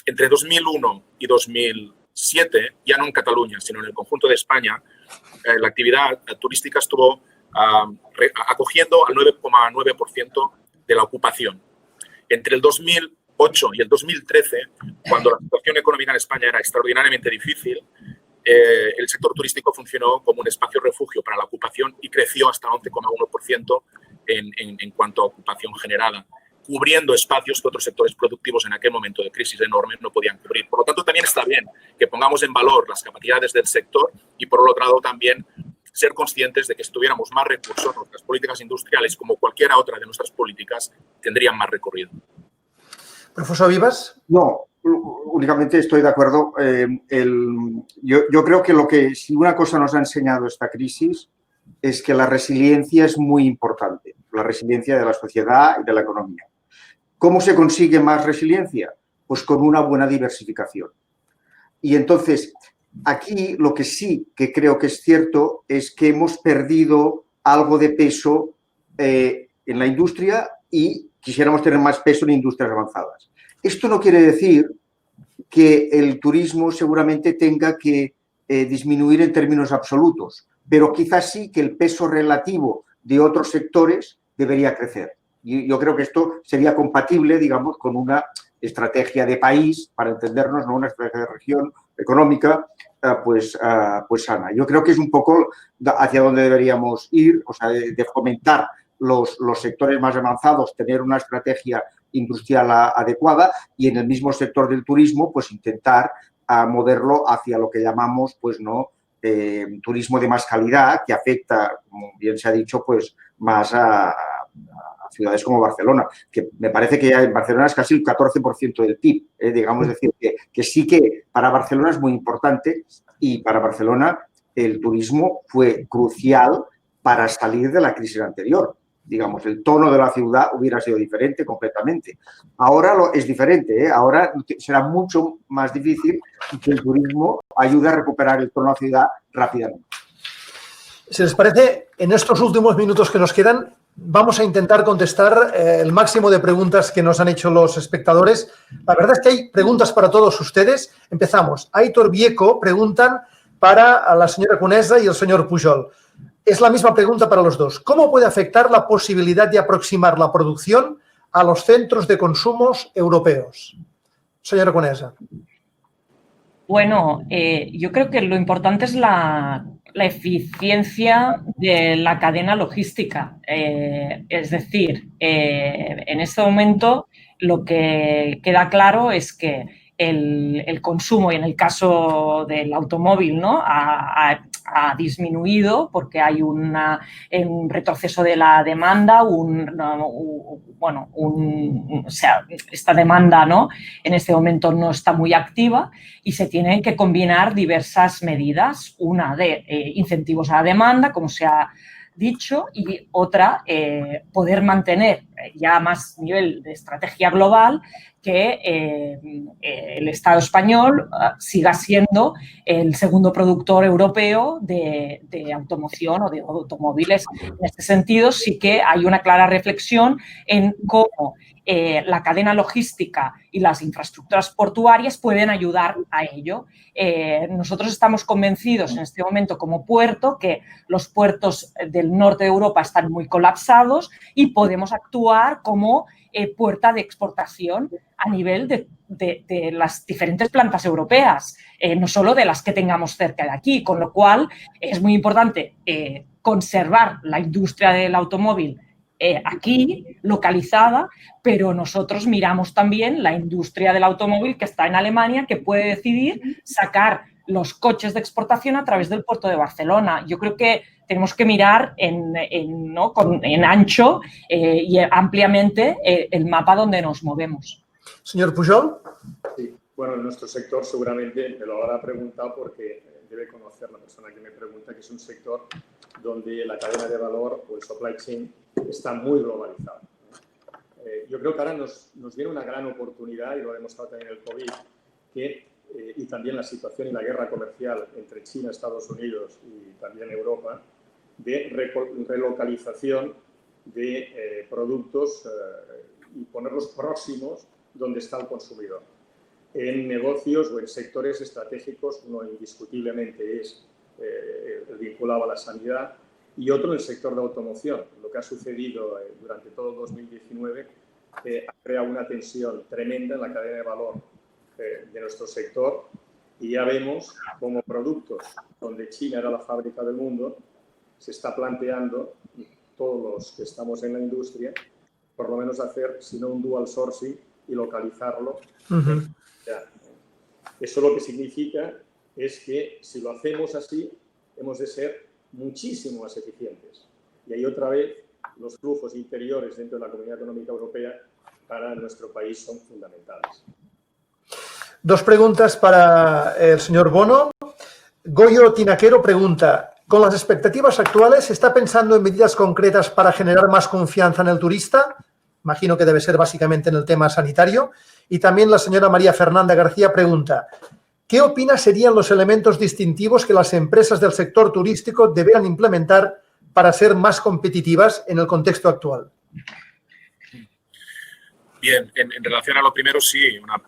Speaker 4: entre 2001 y 2007, ya no en Cataluña, sino en el conjunto de España, la actividad turística estuvo acogiendo al 9,9% de la ocupación. Entre el 2008 y el 2013, cuando la situación económica en España era extraordinariamente difícil, el sector turístico funcionó como un espacio refugio para la ocupación y creció hasta 11,1% en cuanto a ocupación generada, cubriendo espacios que otros sectores productivos en aquel momento de crisis enorme no podían cubrir. Por lo tanto, también está bien que pongamos en valor las capacidades del sector y, por otro lado, también ser conscientes de que si tuviéramos más recursos, nuestras políticas industriales, como cualquiera otra de nuestras políticas, tendrían más recorrido.
Speaker 2: Profesor Vivas.
Speaker 5: No, únicamente estoy de acuerdo. Yo creo que si una cosa nos ha enseñado esta crisis es que la resiliencia es muy importante, la resiliencia de la sociedad y de la economía. ¿Cómo se consigue más resiliencia? Pues con una buena diversificación. Y entonces, aquí lo que sí que creo que es cierto es que hemos perdido algo de peso en la industria y quisiéramos tener más peso en industrias avanzadas. Esto no quiere decir que el turismo seguramente tenga que disminuir en términos absolutos, pero quizás sí que el peso relativo de otros sectores debería crecer. Y yo creo que esto sería compatible, digamos, con una estrategia de país, para entendernos, ¿no? Una estrategia de región económica, pues sana. Yo creo que es un poco hacia donde deberíamos ir, o sea, de fomentar los sectores más avanzados, tener una estrategia industrial adecuada y en el mismo sector del turismo, pues intentar moverlo hacia lo que llamamos, pues, ¿no? Turismo de más calidad, que afecta, como bien se ha dicho, pues más a ciudades como Barcelona, que me parece que ya en Barcelona es casi el 14% del PIB, digamos, decir, que sí que para Barcelona es muy importante y para Barcelona el turismo fue crucial para salir de la crisis anterior. Digamos, el tono de la ciudad hubiera sido diferente completamente. Ahora es diferente, ahora será mucho más difícil que el turismo ayude a recuperar el tono de la ciudad rápidamente.
Speaker 2: Si les parece, en estos últimos minutos que nos quedan, vamos a intentar contestar el máximo de preguntas que nos han hecho los espectadores. La verdad es que hay preguntas para todos ustedes. Empezamos. Aitor Vieco preguntan para la señora Conesa y el señor Pujol. Es la misma pregunta para los dos. ¿Cómo puede afectar la posibilidad de aproximar la producción a los centros de consumos europeos? Señora Conesa.
Speaker 3: Bueno, yo creo que lo importante es la eficiencia de la cadena logística. Es decir, en este momento lo que queda claro es que el consumo, y en el caso del automóvil, ¿no?, ha disminuido porque hay un retroceso de la demanda, esta demanda, ¿no?, en este momento no está muy activa y se tienen que combinar diversas medidas, una de incentivos a la demanda, como se ha dicho, y otra, poder mantener ya más nivel de estrategia global que el Estado español siga siendo el segundo productor europeo de automoción o de automóviles. En este sentido, sí que hay una clara reflexión en cómo la cadena logística y las infraestructuras portuarias pueden ayudar a ello. Nosotros estamos convencidos en este momento como puerto que los puertos del norte de Europa están muy colapsados y podemos actuar como puerta de exportación a nivel de las diferentes plantas europeas, no solo de las que tengamos cerca de aquí, con lo cual es muy importante conservar la industria del automóvil aquí, localizada, pero nosotros miramos también la industria del automóvil que está en Alemania, que puede decidir sacar los coches de exportación a través del puerto de Barcelona. Yo creo que tenemos que mirar en ancho y ampliamente el mapa donde nos movemos.
Speaker 2: Señor Pujol.
Speaker 1: Sí. Bueno, en nuestro sector seguramente me lo habrá preguntado porque debe conocer la persona que me pregunta que es un sector donde la cadena de valor o el supply chain está muy globalizado. Yo creo que ahora nos viene una gran oportunidad, y lo ha demostrado también el COVID, y también la situación y la guerra comercial entre China, Estados Unidos y también Europa, de relocalización de productos y ponerlos próximos donde está el consumidor. En negocios o en sectores estratégicos, uno indiscutiblemente es el vinculado a la sanidad y otro el sector de automoción. Lo que ha sucedido durante todo el 2019 ha creado una tensión tremenda en la cadena de valor de nuestro sector y ya vemos como productos donde China era la fábrica del mundo se está planteando, todos los que estamos en la industria, por lo menos hacer, si no un dual sourcing y localizarlo. Eso lo que significa es que si lo hacemos así, hemos de ser muchísimo más eficientes. Y ahí otra vez los flujos interiores dentro de la Comunidad Económica Europea para nuestro país son fundamentales.
Speaker 2: Dos preguntas para el señor Bono. Goyo Tinaquero pregunta, ¿con las expectativas actuales se está pensando en medidas concretas para generar más confianza en el turista? Imagino que debe ser básicamente en el tema sanitario. Y también la señora María Fernanda García pregunta, ¿qué opina serían los elementos distintivos que las empresas del sector turístico deberían implementar para ser más competitivas en el contexto actual?
Speaker 4: Bien, en relación a lo primero, sí, una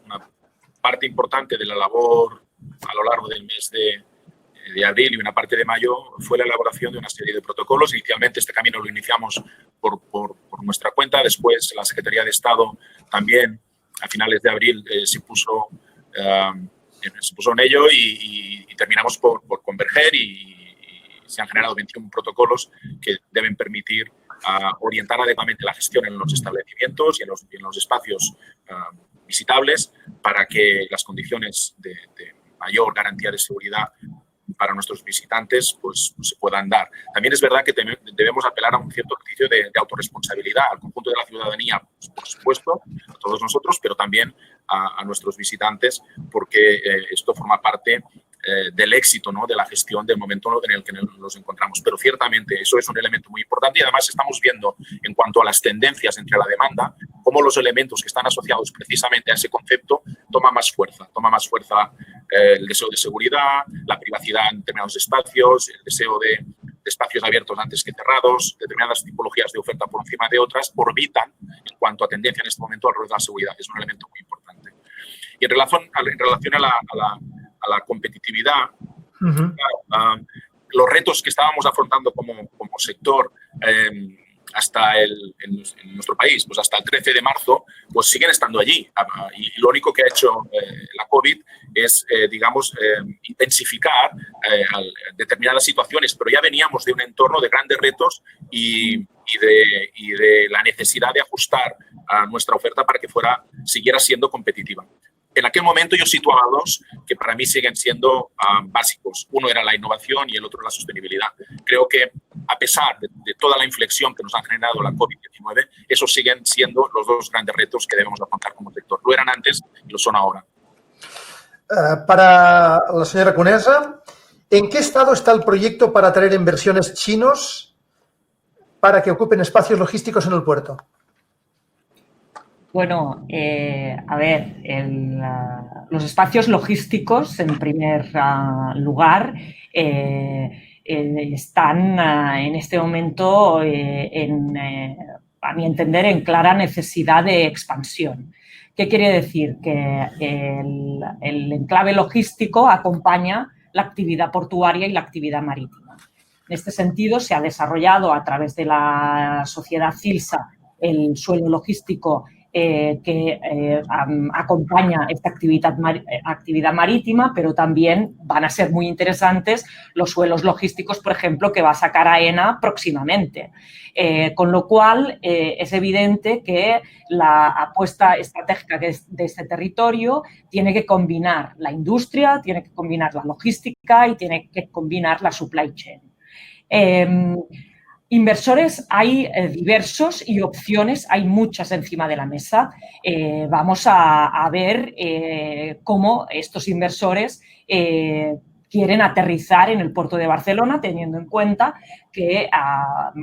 Speaker 4: parte importante de la labor a lo largo del mes de abril y una parte de mayo fue la elaboración de una serie de protocolos. Inicialmente este camino lo iniciamos por nuestra cuenta, después la Secretaría de Estado también a finales de abril se puso en ello y terminamos por converger y se han generado 21 protocolos que deben permitir orientar adecuadamente la gestión en los establecimientos y en los espacios visitables para que las condiciones de mayor garantía de seguridad para nuestros visitantes pues se puedan dar. También es verdad que debemos apelar a un cierto ejercicio de autorresponsabilidad al conjunto de la ciudadanía, pues, por supuesto, a todos nosotros, pero también a nuestros visitantes, porque esto forma parte del éxito, ¿no?, de la gestión del momento en el que nos encontramos. Pero ciertamente eso es un elemento muy importante y además estamos viendo en cuanto a las tendencias entre la demanda, cómo los elementos que están asociados precisamente a ese concepto toman más fuerza. Toma más fuerza el deseo de seguridad, la privacidad en determinados espacios, el deseo de espacios abiertos antes que cerrados, determinadas tipologías de oferta por encima de otras, orbitan en cuanto a tendencia en este momento alrededor de la seguridad. Es un elemento muy importante. Y en relación a la competitividad, los retos que estábamos afrontando como sector hasta en nuestro país, pues hasta el 13 de marzo, pues siguen estando allí. Y lo único que ha hecho la COVID es, intensificar determinadas situaciones, pero ya veníamos de un entorno de grandes retos y de la necesidad de ajustar a nuestra oferta para que siguiera siendo competitiva. En aquel momento yo situaba dos que para mí siguen siendo básicos. Uno era la innovación y el otro la sostenibilidad. Creo que a pesar de toda la inflexión que nos ha generado la COVID-19, esos siguen siendo los dos grandes retos que debemos afrontar como sector. Lo eran antes y lo son ahora.
Speaker 2: Para la señora Conesa, ¿en qué estado está el proyecto para atraer inversiones chinos para que ocupen espacios logísticos en el puerto?
Speaker 3: Bueno, a ver, los espacios logísticos, en primer lugar, están en este momento, a mi entender, en clara necesidad de expansión. ¿Qué quiere decir? Que el enclave logístico acompaña la actividad portuaria y la actividad marítima. En este sentido, se ha desarrollado a través de la sociedad CILSA el suelo logístico que acompaña esta actividad marítima, pero también van a ser muy interesantes los suelos logísticos, por ejemplo, que va a sacar AENA próximamente. Con lo cual, es evidente que la apuesta estratégica de este territorio tiene que combinar la industria, tiene que combinar la logística y tiene que combinar la supply chain. Inversores hay diversos y opciones hay muchas encima de la mesa. Vamos a ver cómo estos inversores quieren aterrizar en el puerto de Barcelona, teniendo en cuenta que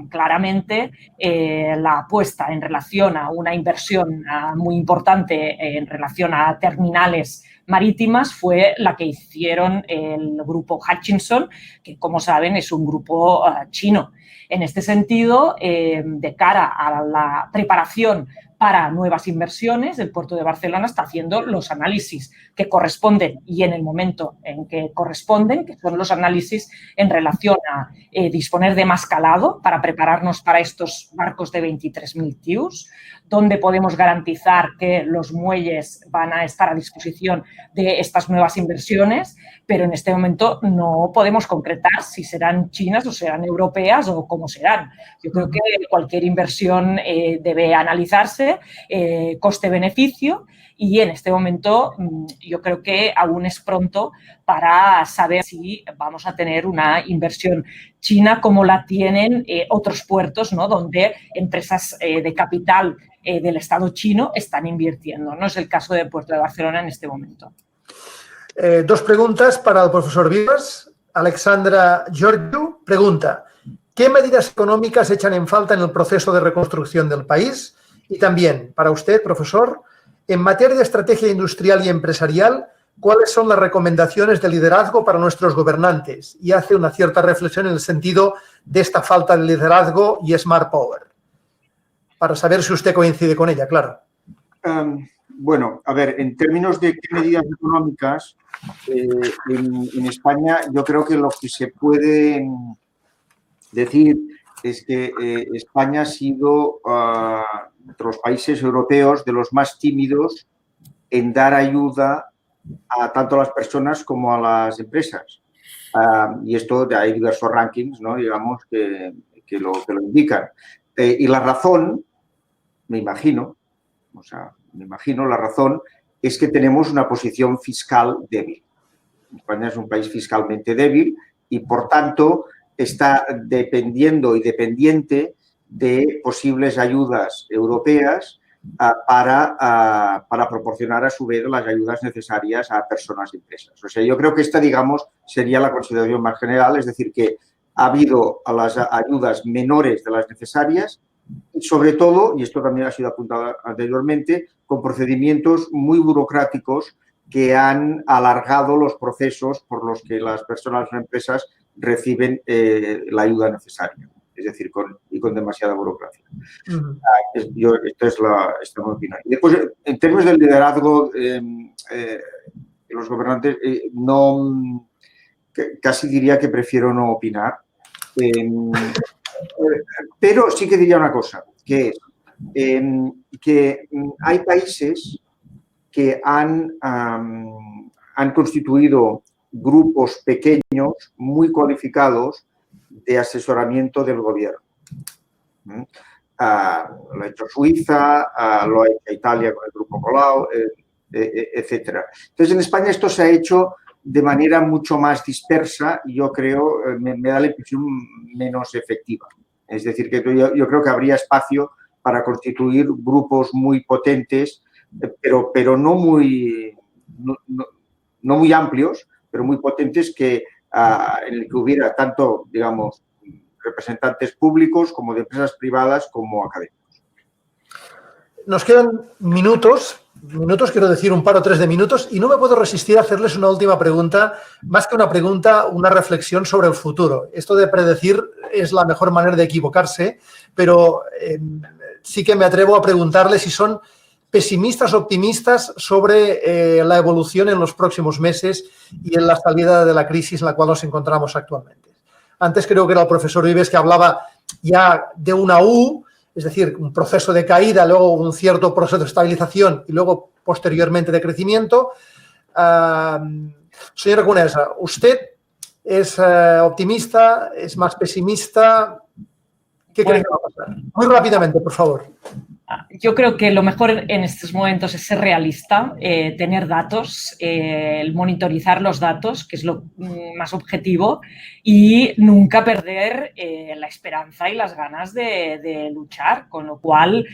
Speaker 3: claramente la apuesta en relación a una inversión muy importante en relación a terminales marítimas fue la que hicieron el grupo Hutchison, que como saben es un grupo chino. En este sentido, de cara a la preparación para nuevas inversiones, el puerto de Barcelona está haciendo los análisis que corresponden y en el momento en que corresponden, que son los análisis en relación a disponer de más calado para prepararnos para estos barcos de 23.000 TEUs, donde podemos garantizar que los muelles van a estar a disposición de estas nuevas inversiones, pero en este momento no podemos concretar si serán chinas o serán europeas o cómo serán. Yo creo que cualquier inversión debe analizarse, coste-beneficio, y en este momento yo creo que aún es pronto para saber si vamos a tener una inversión china como la tienen otros puertos, ¿no?, donde empresas de capital del Estado chino están invirtiendo. No es el caso del puerto de Barcelona en este momento.
Speaker 2: Dos preguntas para el profesor Vives. Alexandra Giorgio pregunta: ¿qué medidas económicas echan en falta en el proceso de reconstrucción del país? Y también, para usted, profesor, en materia de estrategia industrial y empresarial, ¿cuáles son las recomendaciones de liderazgo para nuestros gobernantes? Y hace una cierta reflexión en el sentido de esta falta de liderazgo y smart power. Para saber si usted coincide con ella, claro.
Speaker 5: Bueno, a ver, en términos de qué medidas económicas, en España yo creo que lo que se puede decir es que España ha sido, entre los países europeos, de los más tímidos en dar ayuda a tanto a las personas como a las empresas. Y esto, hay diversos rankings, ¿no?, digamos, que lo indican. Y la razón, me imagino, la razón es que tenemos una posición fiscal débil. España es un país fiscalmente débil y, por tanto, está dependiendo y dependiente de posibles ayudas europeas para proporcionar a su vez las ayudas necesarias a personas y empresas. O sea, yo creo que esta, digamos, sería la consideración más general, es decir, que ha habido a las ayudas menores de las necesarias y, sobre todo, y esto también ha sido apuntado anteriormente, con procedimientos muy burocráticos que han alargado los procesos por los que las personas o empresas reciben la ayuda necesaria, es decir, con demasiada burocracia. Esta es mi opinión. Y después, en términos del liderazgo, los gobernantes, casi diría que prefiero no opinar, pero sí que diría una cosa, que es que hay países que han constituido grupos pequeños muy cualificados de asesoramiento del gobierno. Lo ha hecho Suiza, lo ha hecho Italia con el Grupo Colau, etc. Entonces, en España esto se ha hecho de manera mucho más dispersa y yo creo, me da la impresión, menos efectiva. Es decir, que yo creo que habría espacio para constituir grupos muy potentes, pero no muy amplios, pero muy potentes, en el que hubiera tanto, digamos, representantes públicos como de empresas privadas como académicos.
Speaker 2: Nos quedan minutos, quiero decir un par o tres de minutos, y no me puedo resistir a hacerles una última pregunta, más que una pregunta, una reflexión sobre el futuro. Esto de predecir es la mejor manera de equivocarse, pero sí que me atrevo a preguntarles si son pesimistas o optimistas sobre la evolución en los próximos meses y en la salida de la crisis en la cual nos encontramos actualmente. Antes creo que era el profesor Vives que hablaba ya de una U, es decir, un proceso de caída, luego un cierto proceso de estabilización y luego posteriormente de crecimiento. Señora Conesa, ¿usted es optimista, es más pesimista? ¿Qué cree que va a pasar? Muy rápidamente, por favor.
Speaker 3: Yo creo que lo mejor en estos momentos es ser realista, tener datos, el monitorizar los datos, que es lo más objetivo, y nunca perder la esperanza y las ganas de luchar, con lo cual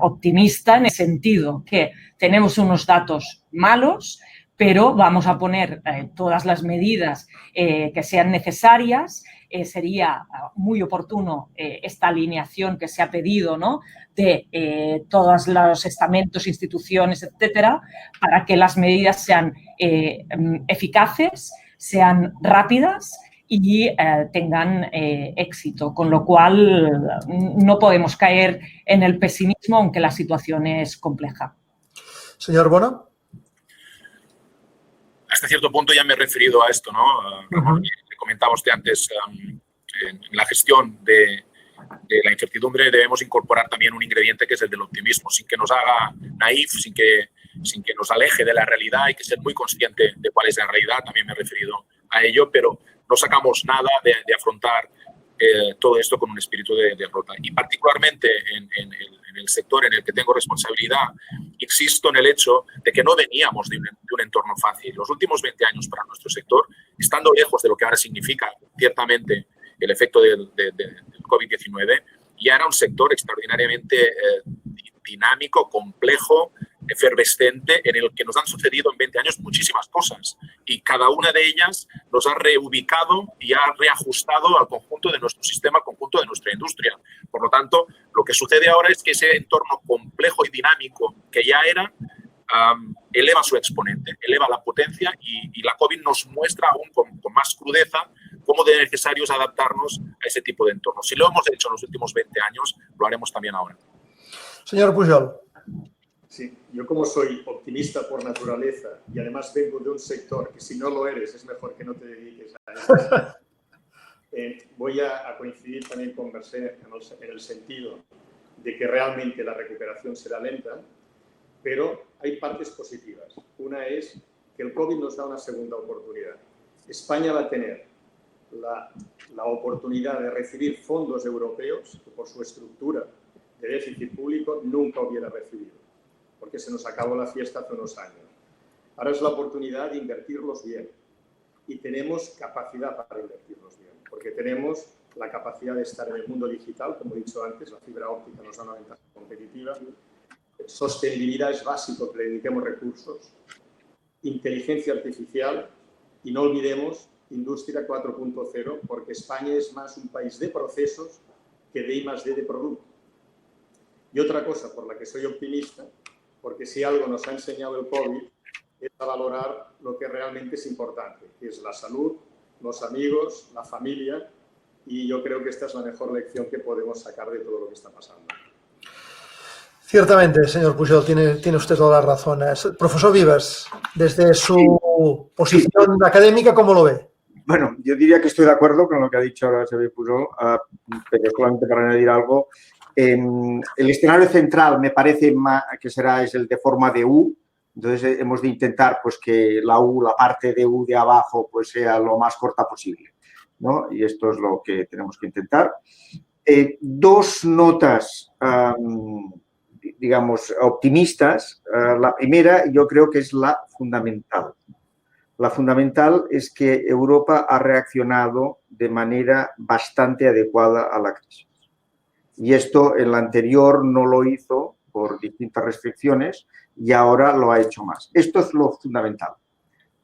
Speaker 3: optimista en el sentido que tenemos unos datos malos, pero vamos a poner todas las medidas que sean necesarias. Sería muy oportuno esta alineación que se ha pedido, ¿no?, de todos los estamentos, instituciones, etcétera, para que las medidas sean eficaces, sean rápidas y tengan éxito. Con lo cual, no podemos caer en el pesimismo, aunque la situación es compleja.
Speaker 2: Señor Bono.
Speaker 4: Hasta cierto punto ya me he referido a esto, ¿no? Comentaba usted antes, en la gestión de la incertidumbre debemos incorporar también un ingrediente que es el del optimismo, sin que nos haga naif, sin que nos aleje de la realidad. Hay que ser muy consciente de cuál es la realidad, también me he referido a ello, pero no sacamos nada de afrontar todo esto con un espíritu de derrota. Y particularmente en el sector en el que tengo responsabilidad, insisto en el hecho de que no veníamos de un entorno fácil. Los últimos 20 años para nuestro sector, estando lejos de lo que ahora significa ciertamente el efecto del COVID-19, ya era un sector extraordinariamente dinámico, complejo, efervescente, en el que nos han sucedido en 20 años muchísimas cosas, y cada una de ellas nos ha reubicado y ha reajustado al conjunto de nuestro sistema, al conjunto de nuestra industria. Por lo tanto, lo que sucede ahora es que ese entorno complejo y dinámico que ya era, eleva su exponente, eleva la potencia, y la COVID nos muestra aún con más crudeza cómo de necesario es adaptarnos a ese tipo de entornos. Si lo hemos hecho en los últimos 20 años, lo haremos también ahora.
Speaker 2: Señor Pujol.
Speaker 1: Sí, yo como soy optimista por naturaleza y además vengo de un sector que si no lo eres es mejor que no te dediques a eso, voy a coincidir también con Mercè en el sentido de que realmente la recuperación será lenta, pero hay partes positivas. Una es que el COVID nos da una segunda oportunidad. España va a tener la oportunidad de recibir fondos europeos que por su estructura de déficit público nunca hubiera recibido, porque se nos acabó la fiesta hace unos años. Ahora es la oportunidad de invertirlos bien, y tenemos capacidad para invertirlos bien, porque tenemos la capacidad de estar en el mundo digital, como he dicho antes, la fibra óptica nos da una ventaja competitiva, sostenibilidad es básico que le dediquemos recursos, inteligencia artificial, y no olvidemos industria 4.0, porque España es más un país de procesos que de I+D de producto. Y otra cosa por la que soy optimista, porque si algo nos ha enseñado el COVID, es a valorar lo que realmente es importante, que es la salud, los amigos, la familia, y yo creo que esta es la mejor lección que podemos sacar de todo lo que está pasando.
Speaker 2: Ciertamente, señor Pujol, tiene usted toda la razón. Profesor Vives, desde su posición académica, ¿cómo lo ve?
Speaker 5: Bueno, yo diría que estoy de acuerdo con lo que ha dicho ahora Xavier Pujol, pero solamente para añadir algo. El escenario central me parece que es el de forma de U. Entonces hemos de intentar pues, que la parte de U de abajo pues, sea lo más corta posible, ¿no? Y esto es lo que tenemos que intentar. Dos notas, digamos, optimistas. La primera yo creo que es la fundamental. La fundamental es que Europa ha reaccionado de manera bastante adecuada a la crisis. Y esto en la anterior no lo hizo por distintas restricciones y ahora lo ha hecho más. Esto es lo fundamental.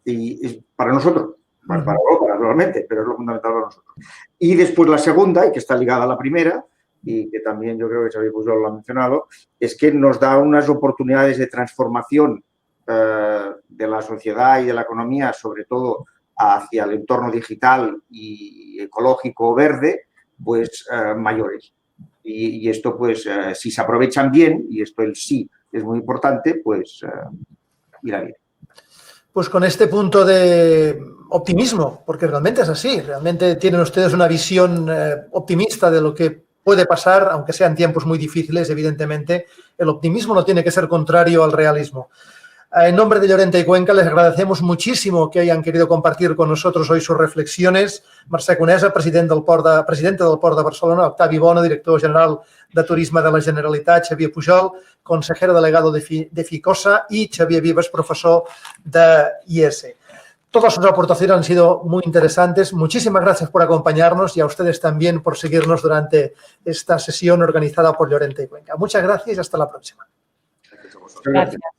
Speaker 5: Y es para nosotros, para Europa naturalmente, pero es lo fundamental para nosotros. Y después la segunda, y que está ligada a la primera, y que también yo creo que Xavier Pujol lo ha mencionado, es que nos da unas oportunidades de transformación de la sociedad y de la economía, sobre todo hacia el entorno digital y ecológico verde, pues mayores. Y esto, pues, si se aprovechan bien, y esto el sí es muy importante, pues irá bien.
Speaker 2: Pues con este punto de optimismo, porque realmente es así, realmente tienen ustedes una visión optimista de lo que puede pasar, aunque sean tiempos muy difíciles, evidentemente, el optimismo no tiene que ser contrario al realismo. En nombre de Llorente y Cuenca les agradecemos muchísimo que hayan querido compartir con nosotros hoy sus reflexiones. Mercè Conesa, presidenta del Port de Barcelona, Octavi Bono, director general de Turisme de la Generalitat, Xavier Pujol, consejero delegado de FICOSA y Xavier Vives, profesor de IES. Todas sus aportaciones han sido muy interesantes. Muchísimas gracias por acompañarnos y a ustedes también por seguirnos durante esta sesión organizada por Llorente y Cuenca. Muchas gracias y hasta la próxima.
Speaker 3: Gracias.